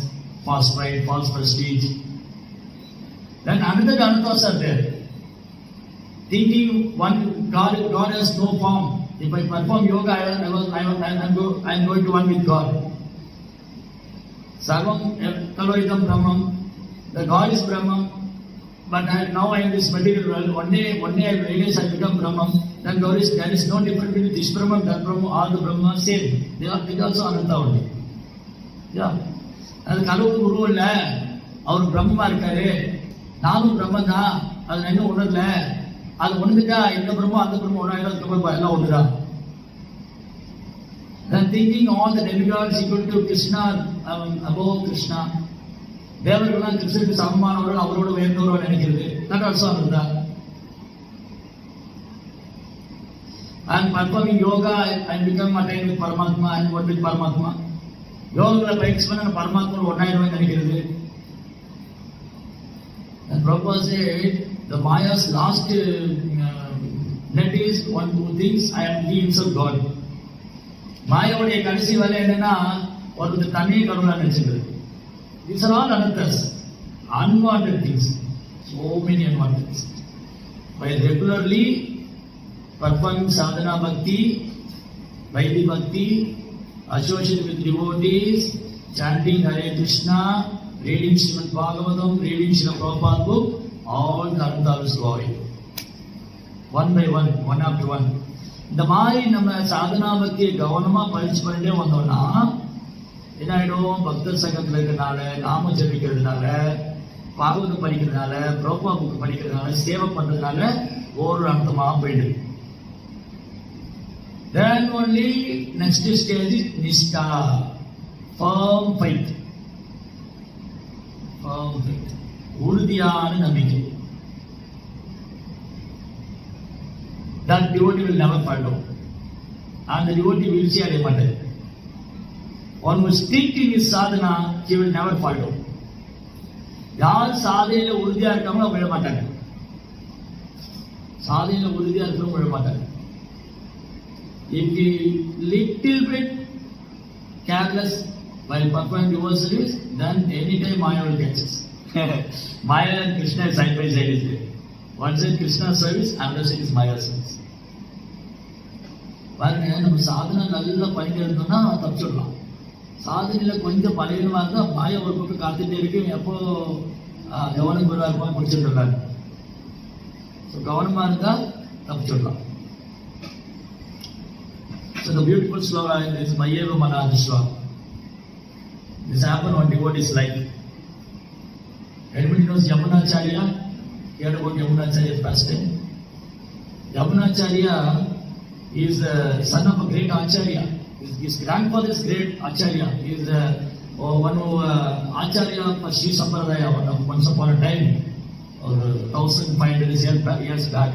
false pride, false prestige. Then another anarthas are there. Thinking one God has no form. If I perform yoga, I'm going to one with God. Sarvam Kaloidam Brahman. The God is Brahman. But now I am this material world. One day I realize I become Brahman. Then there is no difference between this Brahman, that Brahman, all the Brahma, same. They are also anartha only. Yeah. அது கடவுள் உருவம் இல்லை, அவர் பிரம்மமா இருக்காரு, நானும் பிரம்மன் தான், அது என்ன உணரல, அது உணர்ந்துட்டா இந்த பிரம்மம் அந்த பிரம்மம் ஒன்றாயிரம் எல்லாம் ஒன்றுதான். Then thinking all the demigods equal to Krishna, above Krishna, தேவர்கள்லாம் கிருஷ்ணனுக்கு சமமானவர்கள், அவரோட உயர்ந்தவர்கள் நினைக்கிறது, that also anartha. And performing yoga and become attained with Paramatma and what with Paramatma. யோகங்களை பயிற்சி பண்ண பரமாத்மா ஒன்றாயிரம் நினைக்கிறது. And Prabhupada said, the Maya's last net is one, two things, I am he himself God. மாயாவுடைய கடைசி வேலை என்னன்னா, ஒரு தண்ணியை கடவுளா நினைச்சுக்கிறது. These are all anarthas, unwanted things, so many unwanted things. By regularly performing sadhana bhakti, Vaidhi bhakti, associated with devotees, chanting Hare Krishna, reading Srimad Bhagavatam, reading Srila Prabhupada book, all the anarthas go away. One by one after one. இந்த மாதிரி நம்ம சாதனா பக்தியை கவனமா பயிற்சி பண்ணிட்டே வந்தோம்னா என்ன ஆயிடும், பக்தர் சங்கத்தில் இருக்கிறதுனால, நாம ஜபிக்கிறதுனால, பாகவதம் படிக்கிறதுனால, பிரபுபா புக் படிக்கிறதுனால, சேவை பண்றதுனால ஒரு அர்த்தமாக போயிடுது. Then only next stage is Nishtha, firm faith. Firm faith. உறுதியான நம்பிக்கை. That devotee will never fall down. And the devotee will see அடைய மாட்டார். One who stick in his sadhana, he will never fall down. யார் சாதனையில உறுதியா இருக்காங்களோ விழ மாட்டாங்க. சாதனையில உறுதியா இருக்கிறவங்க விழ மாட்டாங்க. If we little bit careless while performing devotional service, then anytime Maya will catch us. Maya and Krishna side by side is there. One side Krishna service, another side is Maya service. பாருங்க, நம்ம சாதனை நல்லா பண்ணிட்டு இருந்தோம்னா தப்பிச்சிடலாம். சாதனையில கொஞ்சம் பழையமா இருந்தா மாயா ஒரு பக்கம் காத்துட்டே இருக்கு, எப்போ கவனம் இருப்பா முடிச்சுட்டு இருக்காரு. கவனமா இருந்தா தப்பிச்சிடலாம். So the beautiful sloka is Mayeva Manadi sloka. This happened on devotee's life. Everybody knows Yamunacharya. You heard about Yamunacharya's past time. Yamunacharya is the son of a great Acharya. His grandfather is great Acharya. He is one who Acharya for Sri Sampradaya once upon a time, or 1500 years back.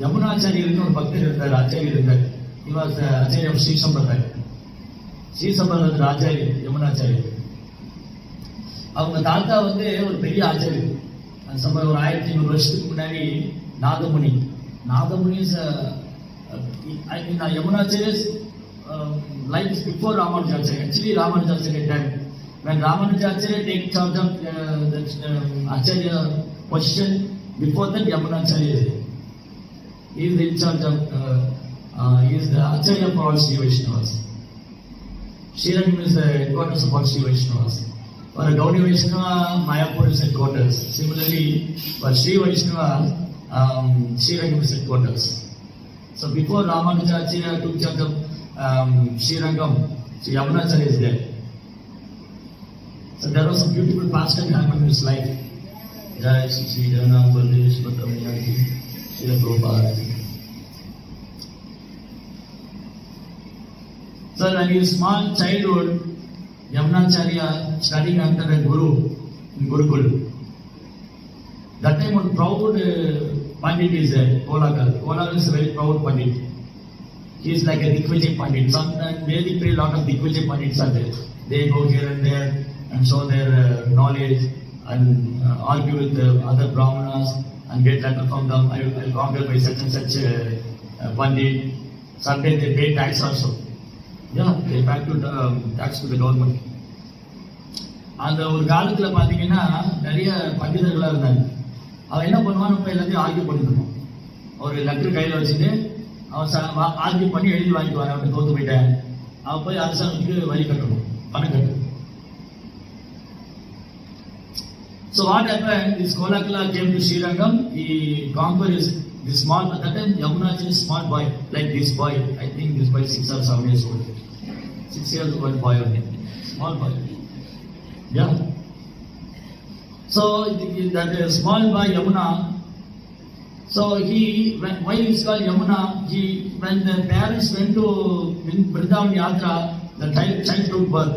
Yamunacharya is ஒரு பக்தர் இருந்தார், ஆச்சாரியர் இருந்தார். He was the Acharya of Sri Sampradaya. Sri Sampradaya Acharya, Yamunacharya. அவங்க தாத்தா ஒரு பெரிய ஆச்சாரியர். ஒரு 1500 வருஷத்துக்கு முன்னாடி Nathamuni. Nathamuni is Yamunacharya's life is before Ramanujacharya. Actually Ramanujacharya time. When Ramanujacharya takes charge of the Acharya position, before that Yamunacharya is there. He is in charge of he is the Acharya for all Sri Vaishnavas. Srirangam is the headquarters of all Sri Vaishnavas. For a Gaudiya Vaishnava, Mayapur is headquarters. Similarly, for Sri Vaishnava, Srirangam is headquarters. So before Ramanujacharya took charge of Srirangam, so Yamunacharya is there. So there was some beautiful pastime happened in his life. Jai Sri Janam Baldesh Bhattamiyaki, Sri Prabhupada. So when he was small childhood, Yamunacharya studying under a guru in Gurukul. That time one proud Pandit is there, Kolakal. Kolakal is a very proud Pandit. He is like a Dikvijay Pandit. Sometimes Vedic pray, lot of Dikvijay Pandits are there. They go here and there and show their knowledge and argue with other Brahmanas and get letter from them. I will conquer by such and such Pandit. Sometimes they pay tax also. Yeah, they pay tax to the government. அந்த ஒரு காலத்தில் பார்த்தீங்கன்னா நிறைய பண்டிதர்களாக இருந்தாங்க. அவன் என்ன பண்ணுவான், இப்போ எல்லாத்தையும் ஆர்கியூ பண்ணிருப்பான். ஒரு லெட்டர் கையில் வச்சுட்டு அவன் ஆர்கியூ பண்ணி எழுதி வாங்கிக்குவான். அவன் தோத்து போயிட்டேன், அவன் போய் அரசாங்கத்துக்கு வரி கட்டணும், பணம் கட்டணும். So what happened? This Kolakala came to Srirangam. He conquered the small. At that time, Yamunachari is small boy, like this boy. I think this boy 6 or 7 years old. 6 years old boy only, small boy. Yeah. So that small boy Yamuna. So why he is called Yamuna? When the parents went to Vrindavan Yatra, the child took birth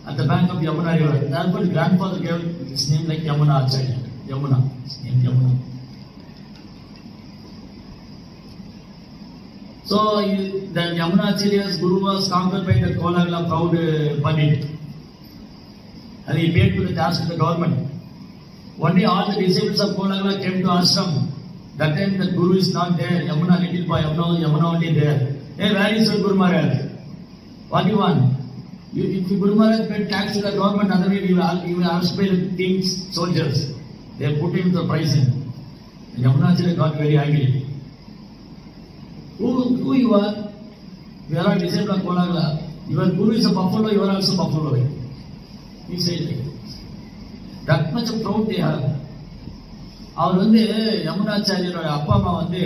at the bank of Yamuna river. Therefore, the grandfather gave his name like Yamuna Acharya. Yamuna, his name Yamuna. So the Yamuna Acharya's guru was conquered by the Kolakala proud Pandit, and he paid to the tax to the government. One day, all the disciples of Kolakala came to ashram. That time, the guru is not there. Yamuna, little boy, Yamuna only there. Hey, where is your Guru Maharaj? What do you want? If Guru Maharaj paid tax to the government, otherwise you will ask by the king's soldiers. They put him to prison. Yamunacharya got very angry. Who you are? You are a disciple of Kolakala. Your guru is a buffalo, you are also buffalo. He said like that much of proud they have. அவர் வந்து யமுனாச்சாரியரோட அப்பா அம்மா வந்து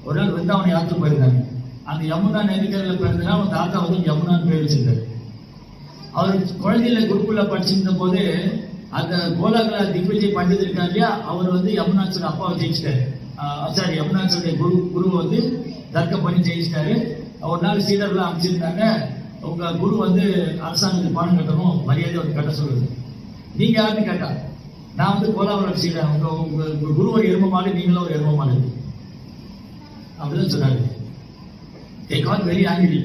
ஒரு நாள் விருந்தாவனை யாத்திரை போயிருந்தாங்க. அந்த யமுனா நதிக்கரையில் பிறந்தனா அவன் தாத்தா வந்து யமுனான்னு பேர் வச்சிருந்தாரு. அவர் குழந்தையில குருக்குள்ள படிச்சிருந்த போது அந்த கோலாகலா திக்விஜய் பண்டிதர் இருக்கார் இல்லையா, அவர் வந்து யமுனாச்சோட அப்பாவை ஜெயிச்சிட்டாரு. சாரி, யமுனாச்சோடைய குரு வந்து தர்க்கம் பண்ணி ஜெயிச்சிட்டாரு. ஒரு நாள் சீடர்லாம் அமைச்சிருந்தாங்க, உங்க குரு வந்து அரசாங்கத்துக்கு பணம் கட்டணும், மரியாதை வந்து கட்ட சொல்லுது. நீங்க யாருன்னு கேட்டா, நான் வந்து கோலாகலா சீடர், உங்க குரு ஒரு எரும மாடு, நீங்களும் ஒரு எரும மாடு அப்படிதான் சொன்னாரு. They got very angry.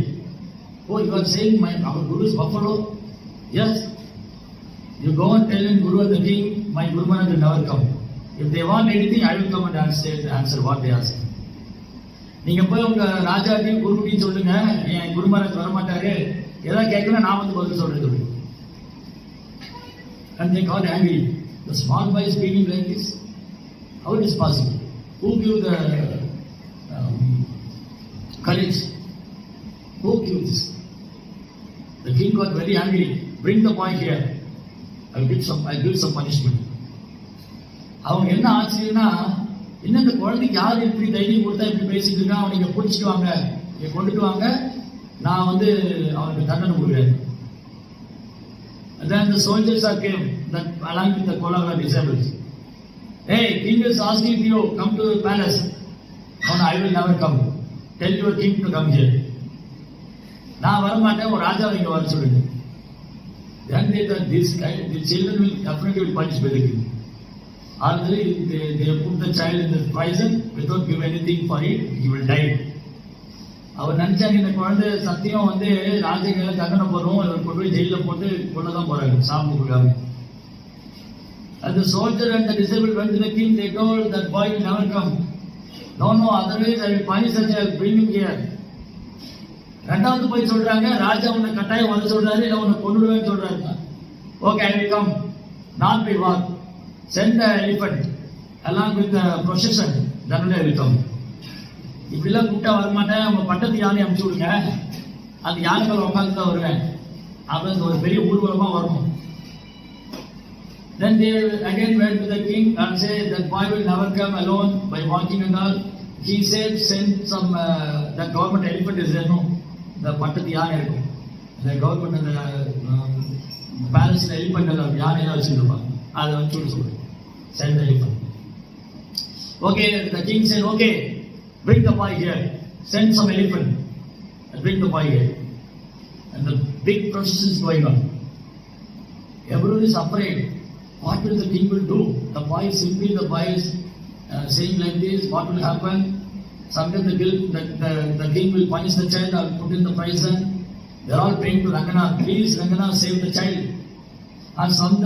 Oh, you are saying our guru is buffalo? Yes. You go and tell Guru and the king, my Guru Maharaj will never come. If they want anything, I will come and answer what they ask. நீங்க போய் உங்க ராஜாட்டையும் குருட்டையும் சொல்லுங்க, என் குரு மகாராஜ் வரமாட்டாரு, ஏதாவது கேட்கணும் நான் வந்து பதில் சொல்றது. And they got angry. The small boy is speaking like this. How it is possible? Who give the courage? Who give this? The king got very angry. Bring the boy here. I'll give some punishment. அவங்க என்ன ஆச்சரியம்னா, இன்னும் இந்த குழந்தைக்கு யார் இப்படி தைரியம் கொடுத்தா இப்படி பேசிட்டு இருக்கா, அவனை இங்க பிடிச்சிட்டு வாங்க, இங்க கொண்டுட்டு வாங்க, நான் வந்து அவனுக்கு தண்டனை கொடுக்குறேன். And then the soldiers are came that along with the Kolakala disciples. Hey, king is asking you, come to the palace. No, I will never come. Tell your king to come here. நான் வரமாட்டேன், ஒரு ராஜாவை இங்க வர சொல்லுங்க. Then they thought the children will definitely punish by the king. Already they put the child in the prison without giving anything for it, he will die. அவர் நினைச்சாங்க இந்த குழந்தை சத்தியம் வந்து ராஜகையில தண்டனை போறோம், இவர் கொண்டு போய் ஜெயில போட்டு கொள்ளதான் போறாங்க, சாப்பிட்டு கொடுக்காம. And the soldier and the disabled went to the king. They told that boy will never come. No, otherwise I will punish the child. Bring him here. ரெண்டாவது போய் சொல்றாங்க, ராஜா உன்னை கட்டாயம் வந்து சொல்றாரு, இல்ல உன்னை கொண்டுடுவேன்னு சொல்றாரு. Okay, I will come. Not by war. Send the elephant along with the procession. Then only I will come. இப்படிலாம் கூப்பிட்டா வரமாட்டேன், அவங்க பட்டத்து யானை அனுப்பிச்சு விடுங்க, அந்த யானைகள் உட்காந்து தான் வருவேன் அப்படின்னு ஒரு பெரிய ஊர்வலமா வரணும். Then they again went to the king and said that boy will never come alone by walking and all. He said send some the government elephant is there, no, the பட்டத்து யானை இருக்கும், the government அந்த பேலஸ்ல elephant எல்லாம் யானை எல்லாம் வச்சுருப்பாங்க, அதை வச்சு சொல்லுங்க, send the elephant. Okay, the king said okay, bring the boy here, send some elephant and bring the boy here. And the big process is going on. Everyone is afraid. What will the king will do? The boy is saying like this, what will happen? Sometimes the king will punish the child or put in the prison. They are all praying to Ranganath, please Ranganath save the child. And some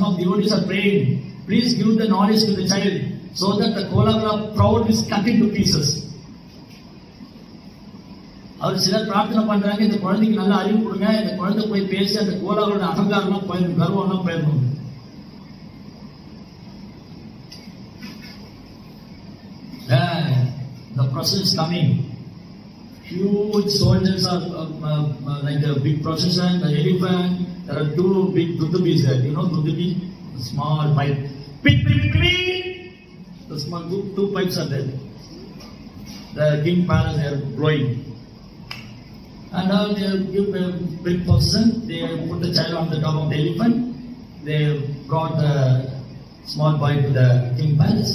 of the devotees are praying, please give the knowledge to the child so that the Kolakala proud is cut into pieces. அவர் சிலர் பிரார்த்தனை பண்றாங்க, இந்த குழந்தைக்கு நல்ல அறிவு கொடுங்க, இந்த குழந்தை போய் பேசி அந்த கோலாவோட அகங்காரம்லாம் போயிடணும், கர்வம்லாம் போயிடணும். The process is coming. Huge soldiers are like a big procession, the elephant. There are two big dudubis there. You know dudubi? A small pipe. Pit, pit, pit. The small two pipes are there. The king palace they are blowing. And now they give a big procession. They put the child on the top of the elephant. They brought the small boy to the king palace.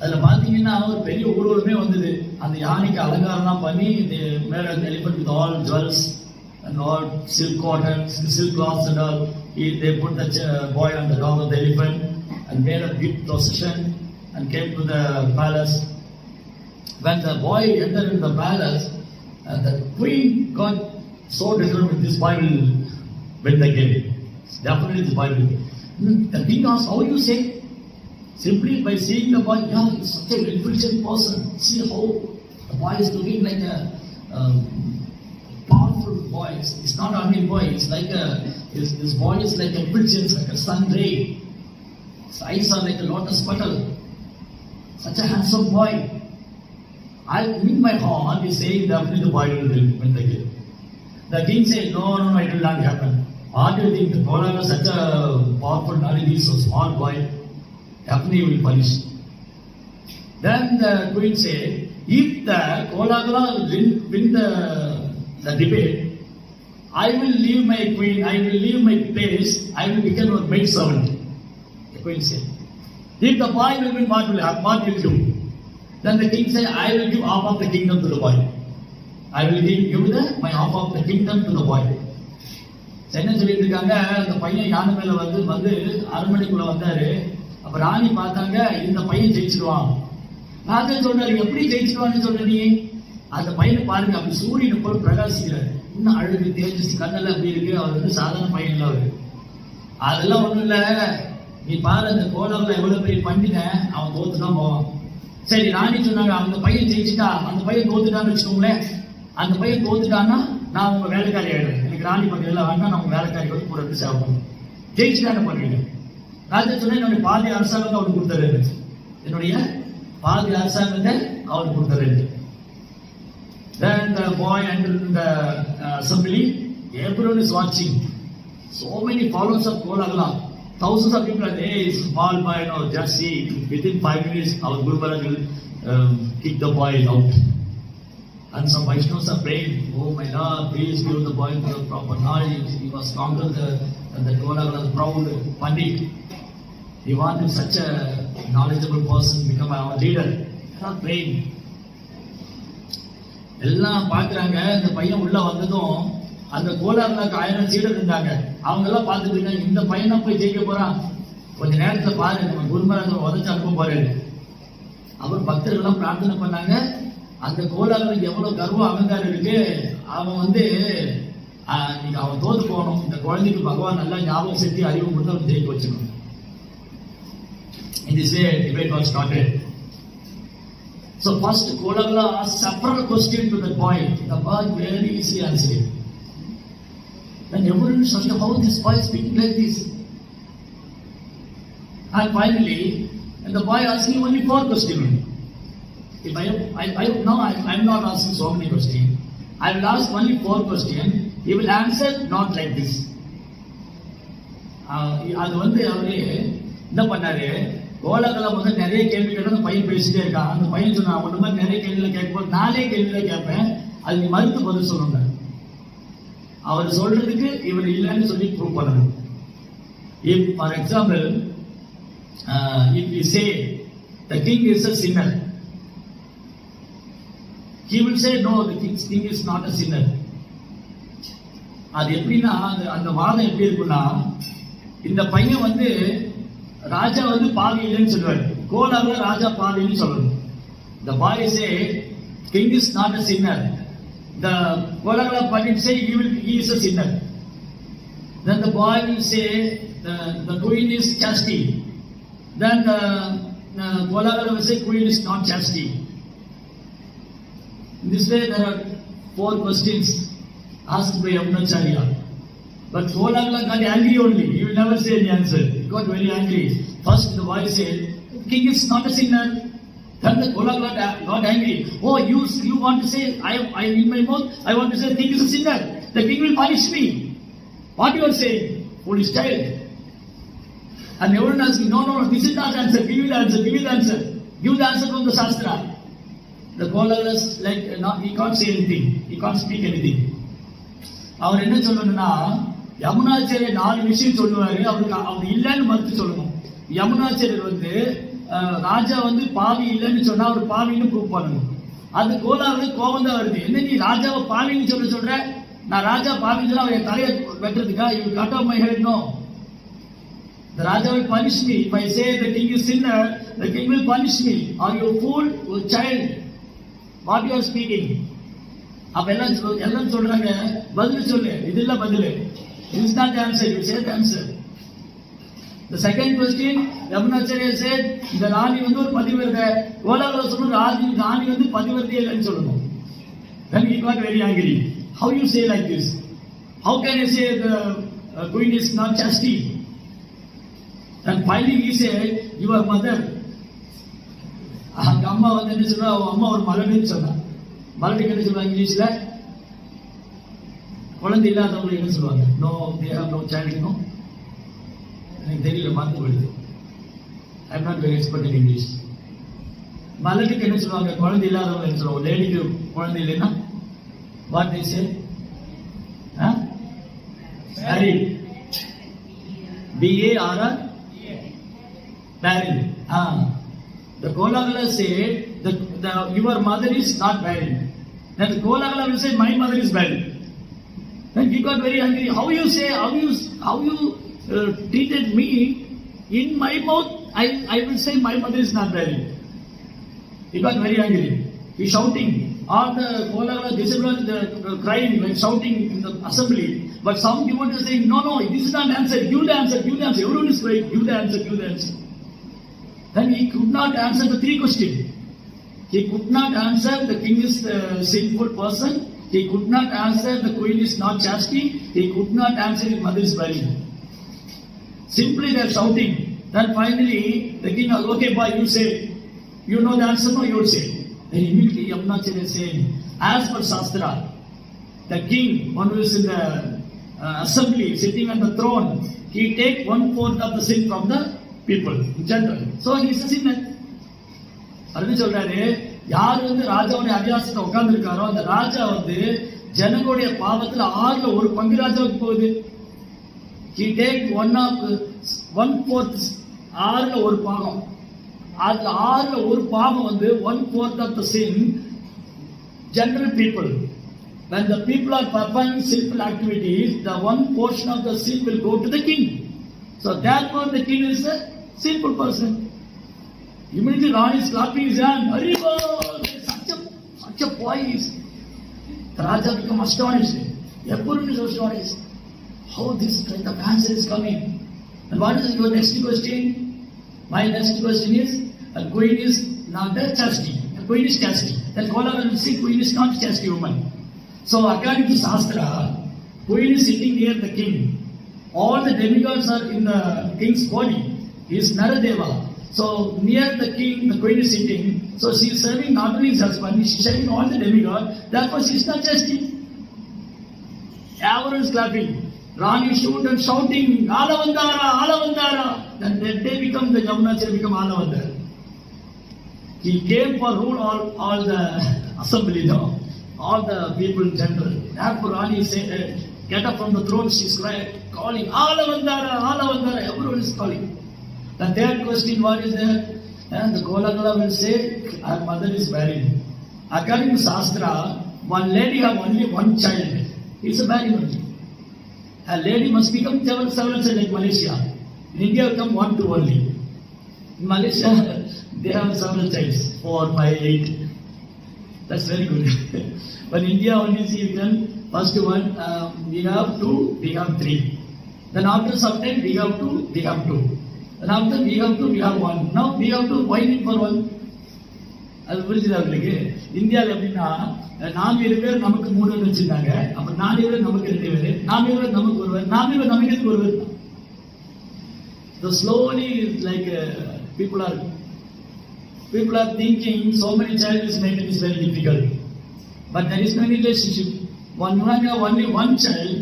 அதில் பார்த்தீங்கன்னா ஒரு பெரிய ஊர்வலமே வந்தது. அந்த யானைக்கு அலங்காரம்லாம் பண்ணி மேலே elephant with all jewels and all silk cotton, silk clothes and all. They put the boy on the top of the elephant and made a big procession and came to the palace. When the boy entered in the palace, the queen got so determined, this boy will win the game. Definitely this boy will win. The king asked, how you say? Simply by seeing the boy, yeah, he's such an intelligent person. See how the boy is looking like a powerful boy. It's not only boy, it's like this boy is like a brilliance, like a sun ray. His eyes are like a lotus petal. Such a handsome boy. In my heart is saying definitely the boy will win the game. The king said, no, it will not happen. What do you think? The boy is such a powerful knowledge, he is so small boy. Definitely will punish. Then the queen said, if the Kolagala win the debate, I will leave my queen, I will leave my place, I will become a maid servant. The queen said, if the boy will win, what will happen? What will you do? Then the king said, I will give half of the kingdom to the boy. I will give my half of the kingdom to the boy. என்ன சொல்லிட்டு இருக்காங்க, அந்த பையன் யானை மேல வந்து அரண்மனைக்குள்ள வந்தாரு. அப்ப ராணி பார்த்தாங்க, இந்த பையன் ஜெயிச்சிடுவான். ராஜா சொல்றாரு, எப்படி ஜெயிச்சிடுவான்னு சொல்ற நீ? அந்த பையனை பாருங்க, அப்படி சூரியனை போல பிரகாசிக்கிறார். இன்னும் அழகு தேஜஸ் கண்ணெல்லாம் அப்படி இருக்கு. அவர் சாதாரண பையன் இல்ல அவரு. அதெல்லாம் ஒண்ணும் இல்ல, நீ பாரு அந்த கோலாவில் எவ்வளவு பெரிய பண்டிகை, அவன் தோத்துதான் போவான். சரி, ராணி சொன்னாங்க, அந்த பையன் ஜெயிச்சுட்டா, அந்த பையன் தோத்துட்டான்னு வச்சுக்கோங்களேன். அந்த பையன் தோத்துட்டான்னா நான் உங்க வேலைக்காரி ஆயிடுறேன். எனக்கு ராணி பதவி எல்லாம் வேண்டாம், நான் உங்க வேலைக்காரியோட கூட இருந்து சேவை பண்ணுவேன். ஜெயிச்சுட்டான்னு பண்ணுவீங்க. ராஜா சொன்ன, என்னுடைய பாதி அரசாங்கத்தை அவனுக்கு கொடுத்தாரு, என்னுடைய பாதி அரசாங்கத்தை அவனுக்கு கொடுத்தாரு. Then the boy entered in the assembly. Everyone is watching. So many followers of Kolagala. Thousands of people are there. Hey, small boy, just see. Within 5 minutes, our Guru Maharaj will kick the boy out. And some Vaishnavas are praying, oh my Lord, please give the boy the proper knowledge. He was stronger than the Kolagala, the proud Pandit. He wanted such a knowledgeable person to become our leader. They are praying. எல்லாம் பாக்குறாங்க. இந்த பையன் உள்ள வந்ததும் அந்த கோலாறுக்கு 1000 சீடர் இருந்தாங்க. அவங்க எல்லாம் பார்த்துட்டு இருக்காங்க, இந்த பையனா போய் ஜெயிக்க போறான், கொஞ்ச நேரத்துல பாரு நம்ம குருமராஜர் உதச்சு அனுப்ப போறாரு. அவர் பக்தர்கள் எல்லாம் பிரார்த்தனை பண்ணாங்க. அந்த கோலாறுக்கு எவ்வளவு கர்வம் அகங்காரம் இருக்கு, அவன் அவன் தோத்து போகணும். இந்த குழந்தைக்கு பகவான் நல்லா ஞாபகம் சக்தி அறிவு கொடுத்து அவன் ஜெயிக்க வச்சுக்கணும். In this way, debate was started. So first, Kolagala asked several questions to the boy. The boy very easily answered. Then everyone said, how this boy is speaking like this? And finally, the boy asking only 4 questions. If I'm not asking so many questions. I will ask only 4 questions. He will answer not like this. அது அவரே என்ன பண்ணாரு, கோலாகலா முதல் நிறைய கேள்வி கேட்ட அந்த பையன் பேசிட்டே இருக்கான். அந்த பையன் சொன்னா, ஒன்று மாதிரி நிறைய கேள்வியில கேட்கும்போது 4 கேள்வியில கேட்பேன், அது நீ மறுத்து பதில் சொல்லணும். அவர் சொல்றதுக்கு இவர் இல்லைன்னு சொல்லி ப்ரூவ் பண்ணணும். If, for example, if we say the king is a sinner, he will say no, the king is not a sinner. அது எப்படின்னா அந்த வாதம் எப்படி இருக்குன்னா, இந்த பையன் ராஜா பாவி இல்லைன்னு சொல்லுவாரு, கோலாவுல ராஜா பாவின்னு சொல்லணும். The boy say king is not a sinner. The Kolagala Pandit say he is a sinner. Then the boy will say the queen is chastity. Then the Kolagala will say queen is not chastity. In this way there are 4 questions asked by Yamunacharya. But Golagala got angry only. He will never say any answer. He got very angry. First the boy said, king is not a sinner. Then the Golagala got angry. Oh, you want to say, I in my mouth, I want to say king is a sinner. The king will punish me. What you are saying? Foolish child. And everyone asking, no, this is not the answer. Give me the answer. Give the answer from the Shastra. The Golagala is like, no, he can't say anything. He can't speak anything. அவர் என்ன சொல்லணும்னா, யமுனாச்சாரியர் 4 விஷயம் சொல்லுவாரு. அவர் இல்லைன்னு மறுத்து சொல்லணும். யமுனாச்சாரியர் வந்து ராஜா வந்து பாவி இல்லைன்னு சொன்னா அவர் பாவின்னு ப்ரூவ் பண்ணணும். அது கோலாவுக்கு கோபம் தான் வருது. என்ன நீ ராஜாவை பாவின்னு சொல்ற? நான் ராஜா பாவின்னு சொன்னா அவர் தலையை வெட்டுறதுக்கா? You cut off my head? No. The Raja will punish me. If I say the king is sinner, the king will punish me. Are you a fool or child? What you are speaking? அப்ப எல்லாம் சொல்றாங்க, பதில் சொல்லு. இதுல பதில். This is not the answer. You say the answer. The second question, Yamunacharya said, இந்த ராணி வந்து ஒரு பதிவிரதை. கோலாகல சொல்லணும், ராணி வந்து பதிவிரதை இல்லைன்னு சொல்லணும். Then he got very angry. How you say like this? How can you say the queen is not chastity? And finally he said, your mother. அவங்க அம்மா வந்து என்ன சொல்றா? அம்மா ஒரு மலடுன்னு சொன்னா. மலடுக்கு என்ன சொல்லுவாங்க இங்கிலீஷ்ல? குழந்தை இல்லாதவங்களுக்கு என்ன சொல்லுவாங்க? No, they have no child. No, எனக்கு தெரியல, மறந்து போயிடுது. I am not very expert in English. மலடுக்கு என்ன சொல்லுவாங்க? குழந்தை இல்லாதவங்க என்ன சொல்லுவாங்க? லேடிக்கு குழந்தை இல்லைன்னா what they say? married. B-A-R-R? Married. The Golagala said, your mother is not married. Then the Golagala will say, my mother is married. Then he got very angry. How you treated me? In my mouth, I will say my mother is not married. He got very angry. He shouting. All the Golagala disciples crying, like shouting in the assembly. But some devotees saying, no, this is not answer. Give the answer. Everyone is crying. Give the answer. Then he could not answer the 3 questions. He could not answer the king is the sinful person. He could not answer the queen is not chastity. He could not answer his mother is married. Simply they are shouting. Then finally the king was, okay boy, you say. You know the answer, no, you will say. Then immediately Yamunacharya is saying, as per Shastra, the king, one who is in the assembly, sitting on the throne, he take 1/4 of the sin from the people in general. So he is a sinner. அது சொல்றாரு, யார் வந்து ராஜாவுடைய அபியாசத்தை உட்கார்ந்து இருக்காரோ அந்த ராஜா வந்து ஜனங்களுடைய பாவத்துல 1/6 பங்கு ராஜாவுக்கு போகுது. He take 1/4 6 பாகம். அதுல 6 பாகம் வந்து 1/4 of the sin general people. When the people are performing sinful activities, the 1 portion of the sin will go to the king. So therefore the king is a sinful person. Immediately Rani is clapping his hand. Haribo! Such a voice. The Raja become astonished. Everyone is astonished. How this kind of answer is coming? And what is your next question? My next question is, a queen is not a chastity. A queen is chastity. Then Golagala will say queen is not chastity woman. So according to Shastra, queen is sitting near the king. All the demigods are in the king's body. He is Naradeva. So near the king, the queen is sitting. So she is serving not only his husband, she is serving all the demigods. Therefore she is not chastity. Everyone is clapping. Rani shoot and shouting, Alavandara. Then that day become the Yamunacharya become Alavandara. He came for rule all the assembly now. All the people in general. Therefore Rani said, get up from the throne, she is calling, Alavandara. Everyone is calling. The third question, what is that? And the Golagala will say, her mother is married. According to Shastra, one lady have only one child. It's a married only. A lady must become several like Malaysia. In India, come 1 to only. In Malaysia, they have several childs, 4, 5, 8. That's very good. But India only see them. First one, we have 2, we have 3. Then after some time, we have 2, we have 2. And after we have 2, we have 1. Now we have to wind it for 1. அது புரிஞ்சுது அவங்களுக்கு. இந்தியாவில் எப்படின்னா 4 பேர் நமக்கு 3 பேர் வச்சிருக்காங்க. அப்ப 4 பேர் நமக்கு 2 பேர், 4 பேர் நமக்கு 1 பேர், 4 பேர் நமக்கு 1 பேர். So slowly like people are thinking so many child is making this very difficult, but there is no relationship. Only one child.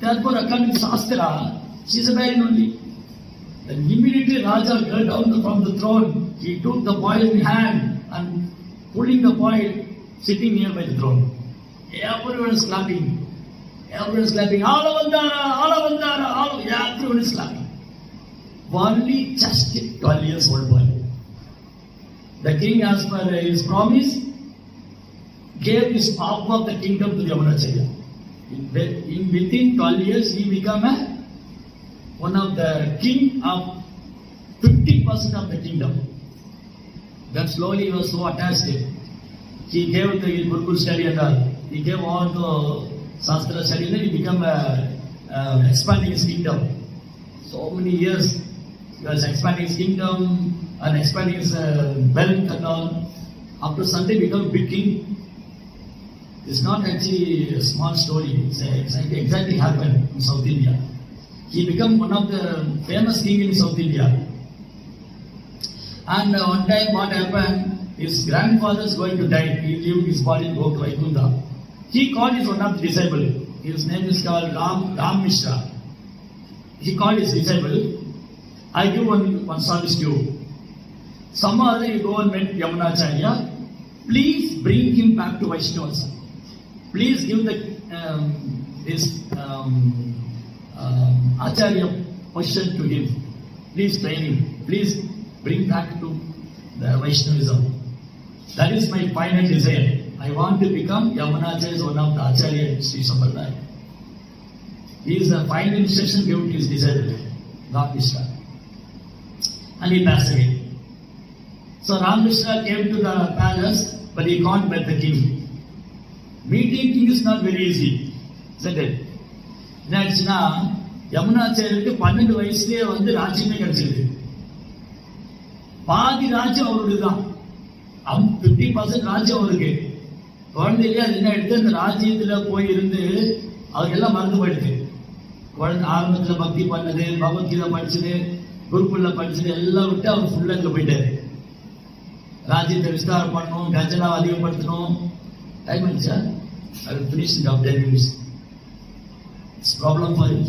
Therefore, according to Shastra, she is a barren only. Then immediately Raja got down from the throne. He took the boy in hand and pulling the boy sitting nearby the throne. Everyone is clapping. Everyone is clapping. Alavandara, Alavandara, everyone is clapping. Only just 12 years old boy. The king, as per his promise, gave his half of the kingdom to Yamunacharya. Within 12 years, he became one of the king of 50% of the kingdom. Then slowly he was so attached. He gave the Gurukul study and all. He gave all the Shastra study and he became expanding his kingdom. So many years he was expanding his kingdom and expanding his wealth and all. After Sunday became big king. It's not actually a small story. It's exactly happened in South India. He became one of the famous king in South India. And one time what happened, his grandfather is going to die. He leave his body and go to Vaikuntha. He called his one of the disciple. His name is called Ram Mishra. He called his disciple, I give one service to you. Somehow you go and meet Yamunacharya. Please bring him back to Vaishnavas. Please give this Acharya position to him. Please train him. Please bring back to the Vaishnavism. That is my final desire. I want to become Yamunacharya, one of the Acharya Sri Sampradaya. He is the final instruction given to his disciple, Ram Mishra. And he passed away. So Ram Mishra came to the palace, but he can't meet the king. Meeting king is not very easy, isn't it? என்னாச்சுன்னா யமுனாச்சாரியருக்கு 12 வயசுலயே ராஜ்யமே கிடைச்சிருக்கு. பாதி ராஜ்யம் அவருக்குதான், 50% ராஜ்யம் அவருக்கு. குழந்தையிலே அது என்ன எடுத்து அந்த ராஜ்யத்துல போய் இருந்து அவருக்கு எல்லாம் மறந்து போயிடுது. குழந்தை ஆரம்பத்துல பக்தி பண்ணது, பகவத்கீதை படிச்சது, குருக்குள்ள படிச்சது எல்லாம் விட்டு அவர் ஃபுல்லா இதுல போயிட்டாரு. ராஜ்யத்தை விஸ்தாரம் பண்ணணும், கஜனாவை அதிகப்படுத்தணும். Time ஆயிடுச்சா? I will finish in 10 minutes. It's problem for you.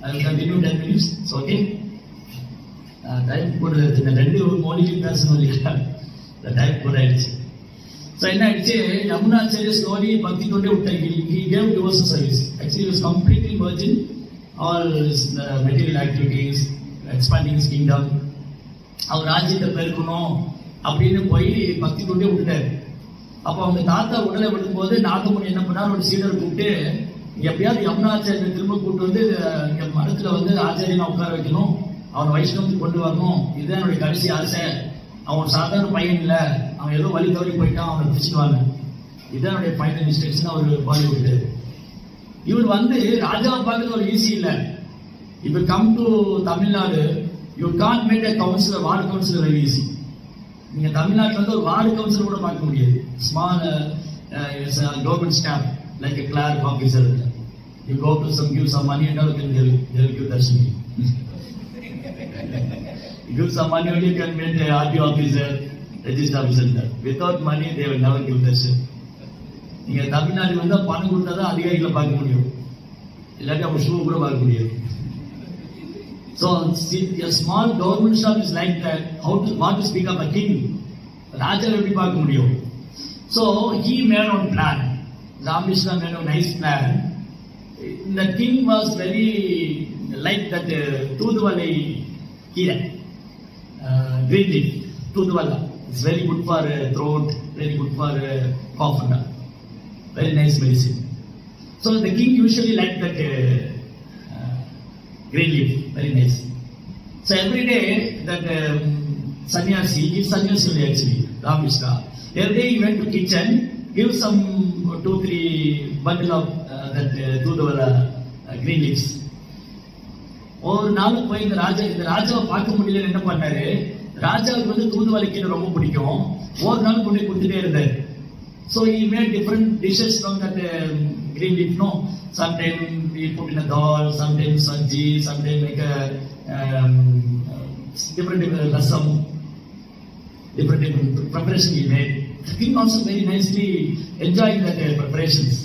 I will continue 10 minutes. It's okay? Time போடுறது இந்த 2 மொழிக்கு பேசணும் இல்லையா? The time கூட ஆயிடுச்சு. So என்ன ஆயிடுச்சு, யமுனாச்சாரிய ஸ்லோலி பக்தி கொண்டே விட்டாங்க. He gave devotional service. Actually he was completely virgin. All his material activities, expanding his kingdom. அவர் ராஜ்யத்தை பெருக்கணும் அப்படின்னு போய் பக்தி கொண்டே விட்டுட்டாரு. அப்போ அவங்க தாத்தா உடலை விடும்போது நாகமுனி என்ன பண்ணார், ஒரு சீடர் கூப்பிட்டு எப்படியாவது யமுனாச்சாரியனை திரும்ப கூப்பிட்டு இங்க மரத்துல ஆச்சாரியனை உட்கார வைக்கணும், அவன் வைஷ்ணவத்துக்கு கொண்டு வரணும், இதுதான் என்னுடைய கடைசி ஆசை. அவன் சாதாரண பையன் இல்ல, அவன் ஏதோ வழி தவறி போயிட்டான், அவனை பிடிச்சிடுவாங்க, இதுதான் என்னுடைய ஃபைனல் இன்ஸ்ட்ரக்ஷன் அவர் பாடி விட்டாரு. இவர் ராஜாவை பார்க்கறது ஒரு ஈஸி இல்ல. இப்ப come to Tamil Nadu, you can't make a counselor, ward councillor very easy. நீங்க தமிழ்நாட்டில் ஒரு வார்டு கவுன்சிலர் கூட பார்க்க முடியாது. Small government staff like a clerk officer. You go to give some money and all, they will give darshan. You give some money only, you can meet a RTO officer, register officer. Without money they will never give darshan. நீங்க தமிழ்நாடு பணம் கொடுத்தாதான் அதிகாரிகளை பார்க்க முடியும், இல்லாட்டி அவங்க shoe கூட பார்க்க முடியாது. So a small government shop is like that. What to speak of a king? Raja எப்படி பார்க்க முடியும்? So he made one plan. Ram Mishra made a nice plan. The king was very like that Tooduvalai kira, green leaf, Tooduvala. It's very good for throat, very good for cough and all. Very nice medicine. So the king usually liked that green leaf, very nice. So every day that sannyasi, he's sannyasi actually, Ram Mishra, every day he went to kitchen, give some 2-3 bundle of that Tooduvala green leaves. ஒரு நாள் போய் இந்த ராஜாவை பார்க்க முடியலன்னு என்ன பண்ணாரு, ராஜாவுக்கு வந்து தூதுவளை கீரை ரொம்ப பிடிக்கும். ஒரு நாள் கொண்டு கொடுத்துட்டே இருந்தார். So he made different dishes from that green leaf. No, sometimes we put in a dal, sometimes sabji, sometimes like a different rasam, different preparation he made. The king also very nicely enjoying that preparations.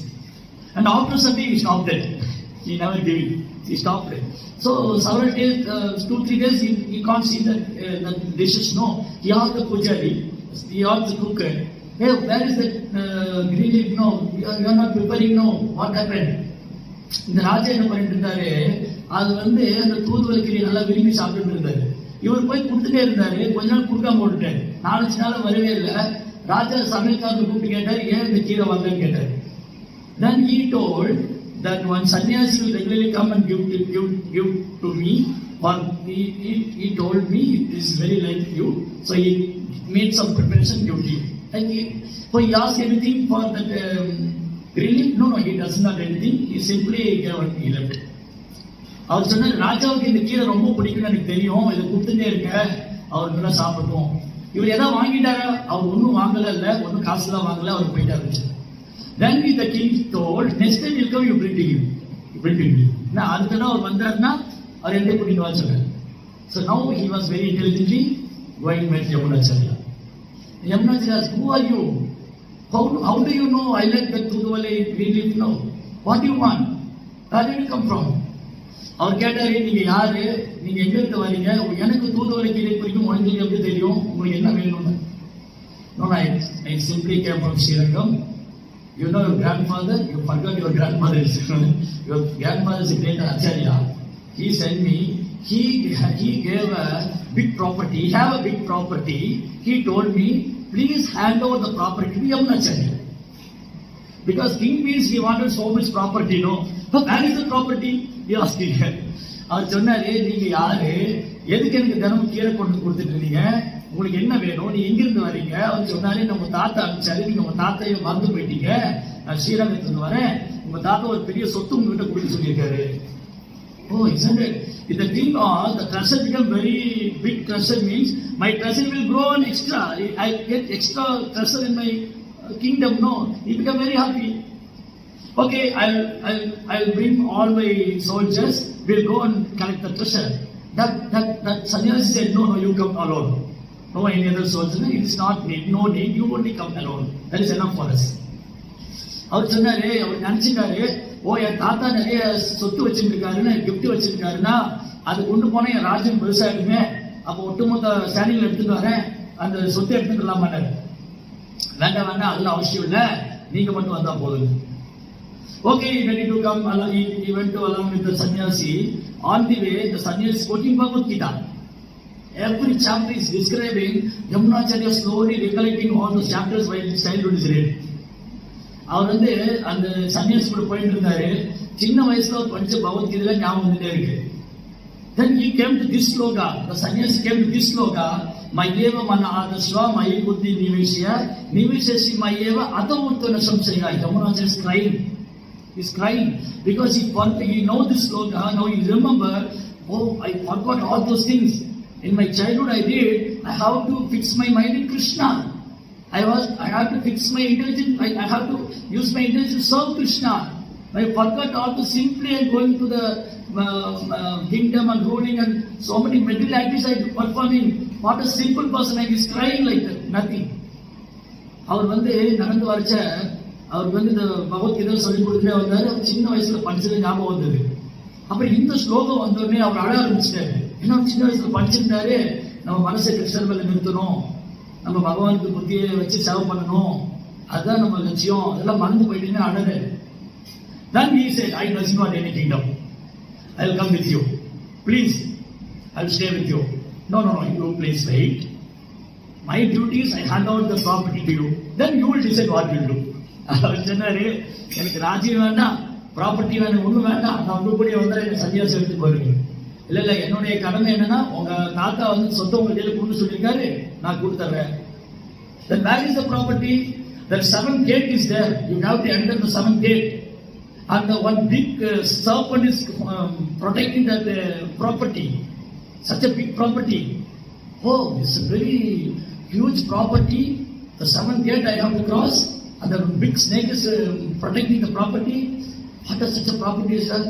And after something he stopped it. He never gave it. He stopped it. So several days, 2-3 days, he can't see the dishes. No, he asked the pujari, he asked the cook, hey, where is that green leaf? No, you are not preparing. No, what happened? இந்த ராஜா என்ன பண்ணிட்டு இருந்தாரு, அது வந்து அந்த தூதுவளை கீரை நல்லா விரும்பி சாப்பிட்டு இருந்தாரு. இவர் போய் கொடுத்துட்டே இருந்தாரு. கொஞ்ச நாள் கொடுக்காம போட்டுட்டாரு. 4-5 நாள் வரவே இல்லை. ராஜா சமையல்காரர் கூப்பிட்டு கேட்டாரு, ஏன் இந்த கீரை வரலன்னு கேட்டாரு. Then he told that one sannyasi will regularly come and give to me. But he told me it is very like you, so he made some preparation give to you. And so he asked anything for that really? No, he does not anything. He simply gave and he left. அவர் சொன்னார், ராஜாவுக்கு இந்த கீரை ரொம்ப பிடிக்கும்னு எனக்கு தெரியும், இதை கொடுத்துட்டே இருக்க, அவர் நல்லா சாப்பிட்டோம். இவர் எதாவது வாங்கிட்டாரா? அவர் ஒன்றும் வாங்கல, இல்லை ஒன்றும் காசு தான் வாங்கல, அவர் போயிட்டாரு. Then the king told, next time he'll come, you bring to him. You bring to me. Now, அடுத்த தடவை அவர் வந்தார்னா அவர் எந்த கூட்டிட்டு வர சொன்னார். So now he was very intelligently going to meet Yamunacharya. Yamunacharya asked, who are you? How do you know I like that Tooduvalai green leaf? No. What do you want? Where did you come from? அவர் கேட்டாரு, நீங்க யாரு, நீங்க எங்க இருந்து வரீங்க, எனக்கு தூதுவளை கீரை பிடிக்கும், உங்களுக்கு எப்படி தெரியும், உங்களுக்கு என்ன வேணும்னு. No, I simply came from Srirangam. You know your grandfather, you forgot your grandmother. Your grandmother is a great acharya. He sent me, he gave a big property, he have a big property. He told me, please hand over the property to Yamunacharya. Because king means he wanted so much property, no? But where is the property? He asked me. அவர் சொன்னாரு, நீங்க யாரு, எதுக்கு எனக்கு தினமும் கீரை கொண்டு கொடுத்துட்டு இருந்தீங்க, உங்களுக்கு என்ன வேணும், நீ எங்கிருந்து வரீங்க? அவர் சொன்னாரு, நம்ம தாத்தா அனுப்பிச்சாரு, நீங்க உங்க தாத்தையை மறந்து போயிட்டீங்க, நான் ஸ்ரீரங்கத்துல வரேன், உங்க தாத்தா ஒரு பெரிய சொத்து உங்ககிட்ட கொடுக்க சொல்லியிருக்காரு. Oh, isn't it? If the king or the treasure become very big treasure means my treasure will grow on extra. I get extra treasure in my kingdom. No, he become very happy. Okay, I'll bring all my soldiers. We'll go and collect the treasure. That sannyasi said, no, you come alone. No any other soldier. It is not need. No need. You only come alone. That is enough for us. அவர் சொன்னாரு, அவர் நினைச்சுட்டாரு, ஓ என் தாத்தா நிறைய சொத்து வச்சிருக்காருன்னு, gift வச்சிருக்காருன்னா அது கொண்டு போனா என் ராஜ்யம் பெருசாயிடுமே, அப்போ ஒட்டுமொத்த சேனைகள் எடுத்துட்டு வரேன், அந்த சொத்தை எடுத்துட்டு எல்லாம் மாட்டாரு. வேண்டாம் அதெல்லாம் அவசியம் இல்லை, நீங்க மட்டும் வந்தா போதும். Okay, ready to come. He went to along with the sannyasi. On the way, the sannyasi is quoting Bhagavad Gita. Every chapter is describing Yamunacharya slowly recollecting all the chapters while his childhood is read. அவர் வந்து அந்த சன்னியாசி கூட போயிட்டு இருந்தாரு, சின்ன வயசுல அவர் படிச்ச பகவத்கீதையில ஞாபகம் வந்துட்டே இருக்கு. Then he came to this sloka. The sannyasi came to this sloka. Mayeva mana adasva mayi buddhi nivishya mayeva adavurtana samsaya. Yamunacharya is crying. He's crying because he knows this sloka. Now he remember, oh, I forgot all those things. In my childhood I did. I have to fix my mind in Krishna. I have to fix my intelligence. I have to use my intelligence to serve Krishna. I forgot all to simply and going to the kingdom and ruling and so many material activities I performing. What a simple person. I is crying like that. Nothing. அவர் வந்து நடந்து வரச்ச அவருக்கு வந்து இந்த பகவத்கீதை சொல்லி கொடுத்துட்டே வந்தாரு. சின்ன வயசுல படிச்சது ஞாபகம் வந்தது. அப்புறம் இந்த ஸ்லோகம் வந்தோடனே அவர் அழ ஆரம்பிச்சிட்டாரு. ஏன்னா சின்ன வயசுல படிச்சிருந்தாரு, நம்ம மனசை கிருஷ்ணர் மேல நிறுத்தணும், நம்ம பகவானுக்கு புத்தியை வச்சு சேவை பண்ணணும், அதுதான் நம்ம லட்சியம், அதெல்லாம் மறந்து போயிட்டீங்க அழகு. Then he said, I doesn't want any kingdom. I will come with you. Please, I will stay with you. No, you please wait. My duty is I hand over the property to you. Then you will decide what you will do. அவர் சொன்னாரு, எனக்கு ராஜ்யம் வேண்டாம், property வேணும், ஒன்றும் வேண்டாம், நான் உங்க கூட வந்தா எனக்கு சன்னியாசி எடுத்து போறீங்க. இல்ல என்னுடைய கடமை என்னன்னா, உங்க தாத்தா வந்து சொத்தை உங்க கையில கொடுத்து சொல்லியிருக்காரு, நான் கொடுத்துறேன். Then where is the property? That 7th gate is there. You have to enter the 7th gate. And the one big serpent is protecting that property. Such a big property. oh, it's a very huge property, the 7th gate I have to cross, and the big snake is protecting the property. What is such a property, sir?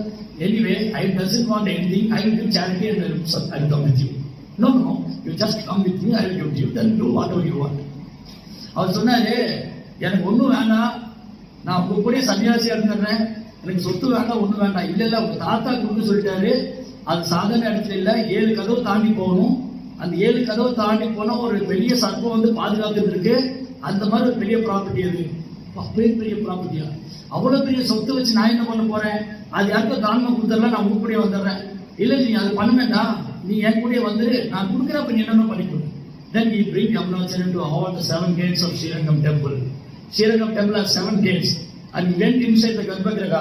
Anyway, I doesn't want anything, I will give charity and I will come with you. No, you just come with me, I will give you, then do whatever you want. அவர் சொன்னாரு, எனக்கு ஒன்றும் வேண்டாம், நான் உங்க கூட சன்னியாசியா இருந்துடுறேன், எனக்கு சொத்து வேண்டாம், ஒன்றும் வேண்டாம். இல்ல உங்க தாத்தா கொடுத்து சொல்லிட்டாரு, அது சாதாரண இடத்துல இல்ல, 7 கதவு தாண்டி போகணும். அந்த 7 கதவு தாண்டி போனா ஒரு பெரிய சர்ப்பம் வந்து பாதுகாத்துட்டு இருக்கு. அந்த மாதிரி ஒரு பெரிய ப்ராப்பர்ட்டி அது. பெரிய ப்ராப்பர்ட்டியா? அவ்வளவு பெரிய சொத்து வச்சு நான் என்ன பண்ண போறேன்? அது யாருக்கும் தானமா கொடுத்துடலாம், நான் உங்க கூட வந்துடுறேன். இல்ல நீ அது பண்ண வேண்டாம், நீ என் கூட வந்து நான் கொடுக்குறப்ப நீ என்னென்ன பண்ணிக்கணும். Then we bring Yamunacharya to all the 7 gates of Srirangam temple. Srirangam temple has 7 gates. And we went inside the Garbhagriha.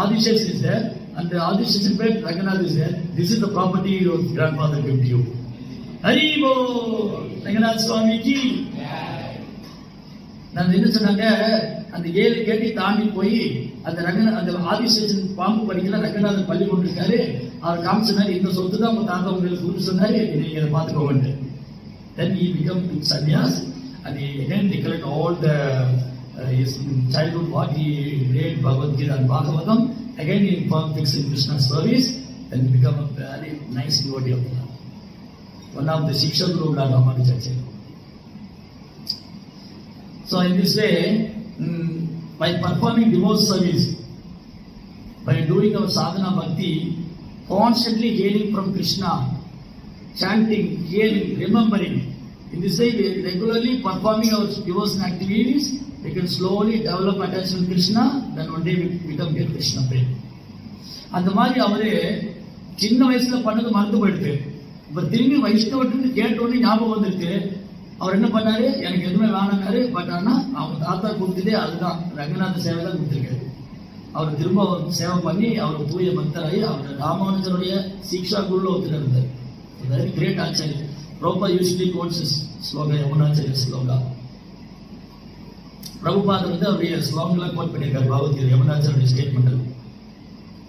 Adishesh is there, and the Adishesh bed, Ranganath is there. This is the property your grandfather gave to you. Haribo, Ranganath Swami ki. நான் என்ன சொன்னாங்க, அந்த 7 கேட்டை தாண்டி போய் அந்த அந்த ஆதிசேஷன் பாம்பு படிக்கல ரங்கநாதர் பள்ளி கொண்டிருக்காரு. அவர் காமிச்சனாரு, இந்த சொத்து தான் உங்க தாத்தா உங்களுக்கு கொடுத்து சொன்னாரு, நீங்க அதை பார்த்துக்கோங்க. Then he became to sannyas, and he again declared all the his childhood what he read Bhagavad Gita and Bhagavatam. Again he informed things in Krishna's service, and he became a very nice devotee of Allah. One of the Shiksha Guru of Ramanujacharya. So in this way, by performing devotional service, by doing our sadhana bhakti, constantly hearing from Krishna, chanting, hearing, remembering, in this way we regularly performing our devotional activities, we can slowly develop attachment to Krishna, then one day we become a Krishna prem. அந்த மாதிரி அவரு சின்ன வயசுல பண்ணது மறந்து போயிடுது. இப்ப திரும்பி வைஷ்ணவத்துக்கு கேட்டோன்னு ஞாபகம் வந்துருக்கு. அவர் என்ன பண்ணாரு, எனக்கு எதுவுமே வேணாரு, பட் ஆனா அவங்க தாத்தா கொடுத்ததே அதுதான், ரங்கநாத சேவை தான் கொடுத்துருக்காரு. அவர் திரும்ப சேவை பண்ணி அவர் தூய பக்தராகி அவர் ராமானுஜருடைய சீக்ஷா குருல ஒத்துட்டு இருந்தார். Very great Acharya. Prabhupada usually quotes his sloga, Yamunacharya sloga. Prabhupada வந்து அவருடைய ஸ்லோகங்களை கோட் பண்ணியிருக்காரு பகவத்கீதை, யமுனாச்சாரிய ஸ்டேட்மெண்ட்.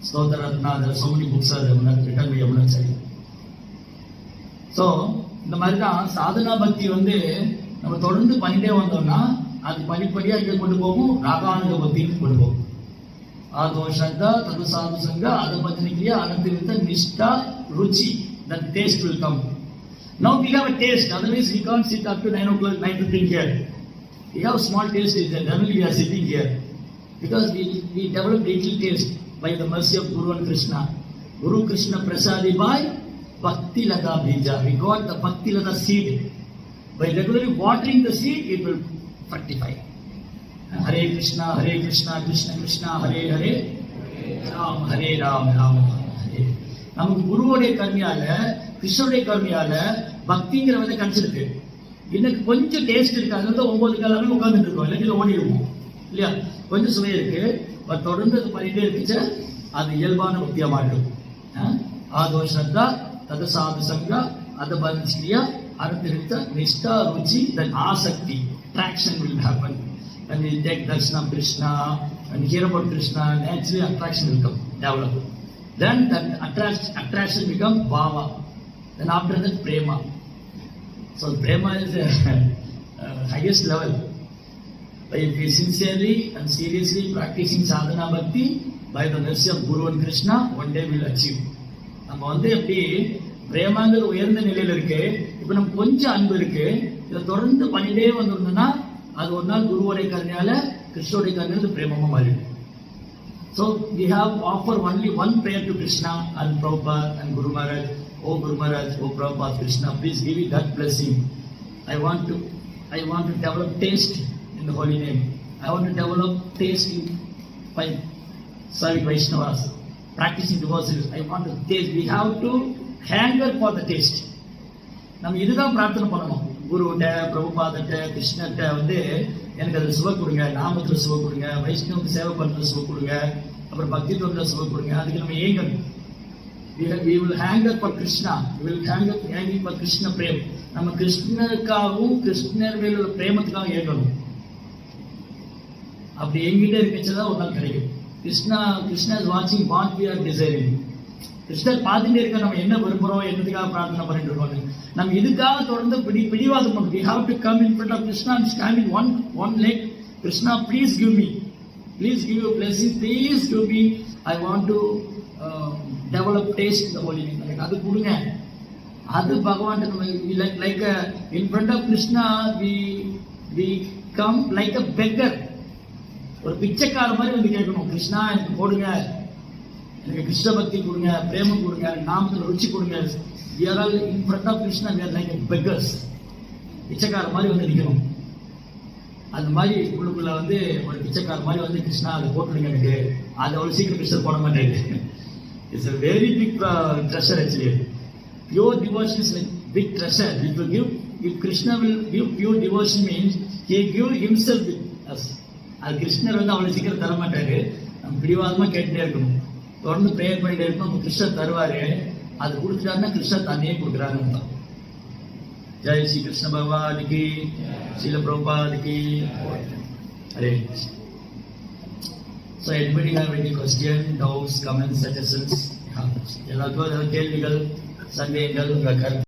ஸ்தோத்திர Ratna, so many books are written by Yamunacharya. So இந்த மாதிரி தான் சாதனா பக்தி வந்து நம்ம தொடர்ந்து பண்ணிட்டே வந்தோம்னா அது படிப்படியாக இங்கே கொண்டு போகும், ராகானுக பக்திக்கு கொண்டு போகும். ஆதோ ஸ்ரத்தா தது சாது சங்கா அதை பத்தினிக்கிய அனந்திருத்த நிஷ்டா ருச்சி, that taste will come. Now we have a taste, otherwise we can't sit up to 9 o'clock, 9:15 here. We have small taste is there, generally we are sitting here. Because we developed little taste by the mercy of Guru and Krishna. Guru Krishna Prasadi by Bhakti Lata Bija. We got the Bhakti Lata seed. By regularly watering the seed, it will fructify. Hare Krishna, Krishna Krishna, Hare Hare, Ram Hare Ram, Ram Hare. நமக்கு குருவோடைய கருணையால, கிருஷ்ணனுடைய கருணையால பக்திங்கிற வந்து கிடைச்சிருக்கு. இன்னைக்கு கொஞ்சம் taste இருக்கு, அதனால 9 காலமே உட்கார்ந்துட்டு இருக்கோம், இல்லை ஓடிடுவோம் இல்லையா. கொஞ்சம் சுவை இருக்கு, தொடர்ந்து அது பண்ணிட்டே இருந்துச்சு, அது இயல்பான பக்தியா மாட்டும். ஆதோ ஸ்ரத்தா தத சாது சங்கா அத பரிஸ்கிரியா அர்த்தரித்த நிஷ்டா ருச்சி, then ஆசக்தி, attraction will happen. When we take darshan of Krishna and hear about Krishna, naturally attraction will come, develop. Then that attraction becomes bhava. Then after that prema. So prema is the highest level. By sincerely and seriously practicing sadhana bhakti, by the mercy of Guru and Krishna, one day we will achieve. நம்ம வந்து எப்படி பிரேமாங்கிற உயர்ந்த நிலையில இருக்கு, இப்ப நம்ம கொஞ்சம் அன்பு இருக்கு, இதை தொடர்ந்து பண்ணிட்டே வந்திருந்தோம்னா அது ஒரு நாள் குருவோடைய கருணையால கிருஷ்ணோடைய கருணையால பிரேமமா மாறிடும். So we have offer only one prayer to Krishna and Prabhupada and Guru Maharaj. Oh Guru Maharaj, oh Prabhupada, Krishna, please give me that blessing. I want to develop taste in the holy name. I want to develop taste by serving Vaishnavas, practicing devotions. I want to taste. We have to hunger for the taste. நம்ம இதுதான் பிரார்த்தனை பண்ணணும். குருகிட்ட, பிரபுபாதட்ட, கிருஷ்ணர்கிட்ட வந்து எனக்கு அதில் சுவை கொடுங்க, நாமத்தில் சுவை கொடுங்க, வைஷ்ணவுக்கு சேவை பண்ணுறது சுவை கொடுங்க, அப்புறம் பக்தி தொண்டில் சுவை கொடுங்க. அதுக்கு நம்ம ஏங்கணும். We will hunger for Krishna. We will hunger for Krishna பிரேம். நம்ம கிருஷ்ணருக்காகவும் கிருஷ்ணர் மேல உள்ள பிரேமத்துக்காக ஏங்கணும். அப்படி எங்கிட்ட இருக்கச்சதான் ஒரு நாள் கிடைக்கும். Krishna is watching what we are desiring. கிருஷ்ணர் பார்த்துட்டே இருக்க நம்ம என்ன விரும்புறோம், என்னதுக்காக பிரார்த்தனை பண்ணிட்டு இருக்கோம். நம்ம இதுக்காக தொடர்ந்து பிடிவாதம் பண்ணுறோம். We have to come in front of Krishna and stand in one leg. Krishna, please give me, please give your blessing, please give me. I want to develop taste in the holy name. அது கொடுங்க. அது பகவான் like in front of Krishna we come like a beggar. ஒரு பிச்சைக்கார மாதிரி வந்து கேட்கணும், கிருஷ்ணா எனக்கு போடுங்க, எனக்கு கிருஷ்ண பக்தி கொடுங்க, பிரேமம் கொடுங்க, நாமத்தில் ருச்சி கொடுங்க. We are all in front of Krishna, we are like beggars. பிச்சைக்கார மாதிரி வந்து நிற்கணும். அந்த மாதிரி உள்ளுக்குள்ள வந்து ஒரு பிச்சைக்கார மாதிரி வந்து கிருஷ்ணா அதை போட்டுடுங்க எனக்கு. அது அவ்வளோ சீக்கிரம் கிருஷ்ணர் போட மாட்டேங்குது. It's a very big treasure actually. Pure devotion is like big treasure. If Krishna will give pure devotion means he give himself with us. அது கிருஷ்ணர் வந்து அவ்வளோ சீக்கிரம் தர மாட்டாரு. நம்ம பிடிவாதமாக கேட்டுட்டே இருக்கணும், தொடர்ந்து ப்ரேயர் பண்ணிட்டே இருக்கணும். நம்ம கிருஷ்ணர் தருவாரு. அது கொடுத்துட்டாருன்னா கிருஷ்ணர் தன்னையே கொடுக்குறாருன்னு தான். ஜெய் ஸ்ரீ கிருஷ்ண பகவானுக்கு, Srila பிரபுபாதுக்கு. Hare Krishna. So anybody have any question, doubts, comments, suggestions? எல்லாருக்கும் ஏதாவது கேள்விகள், சந்தேகங்கள், உங்கள் கருத்து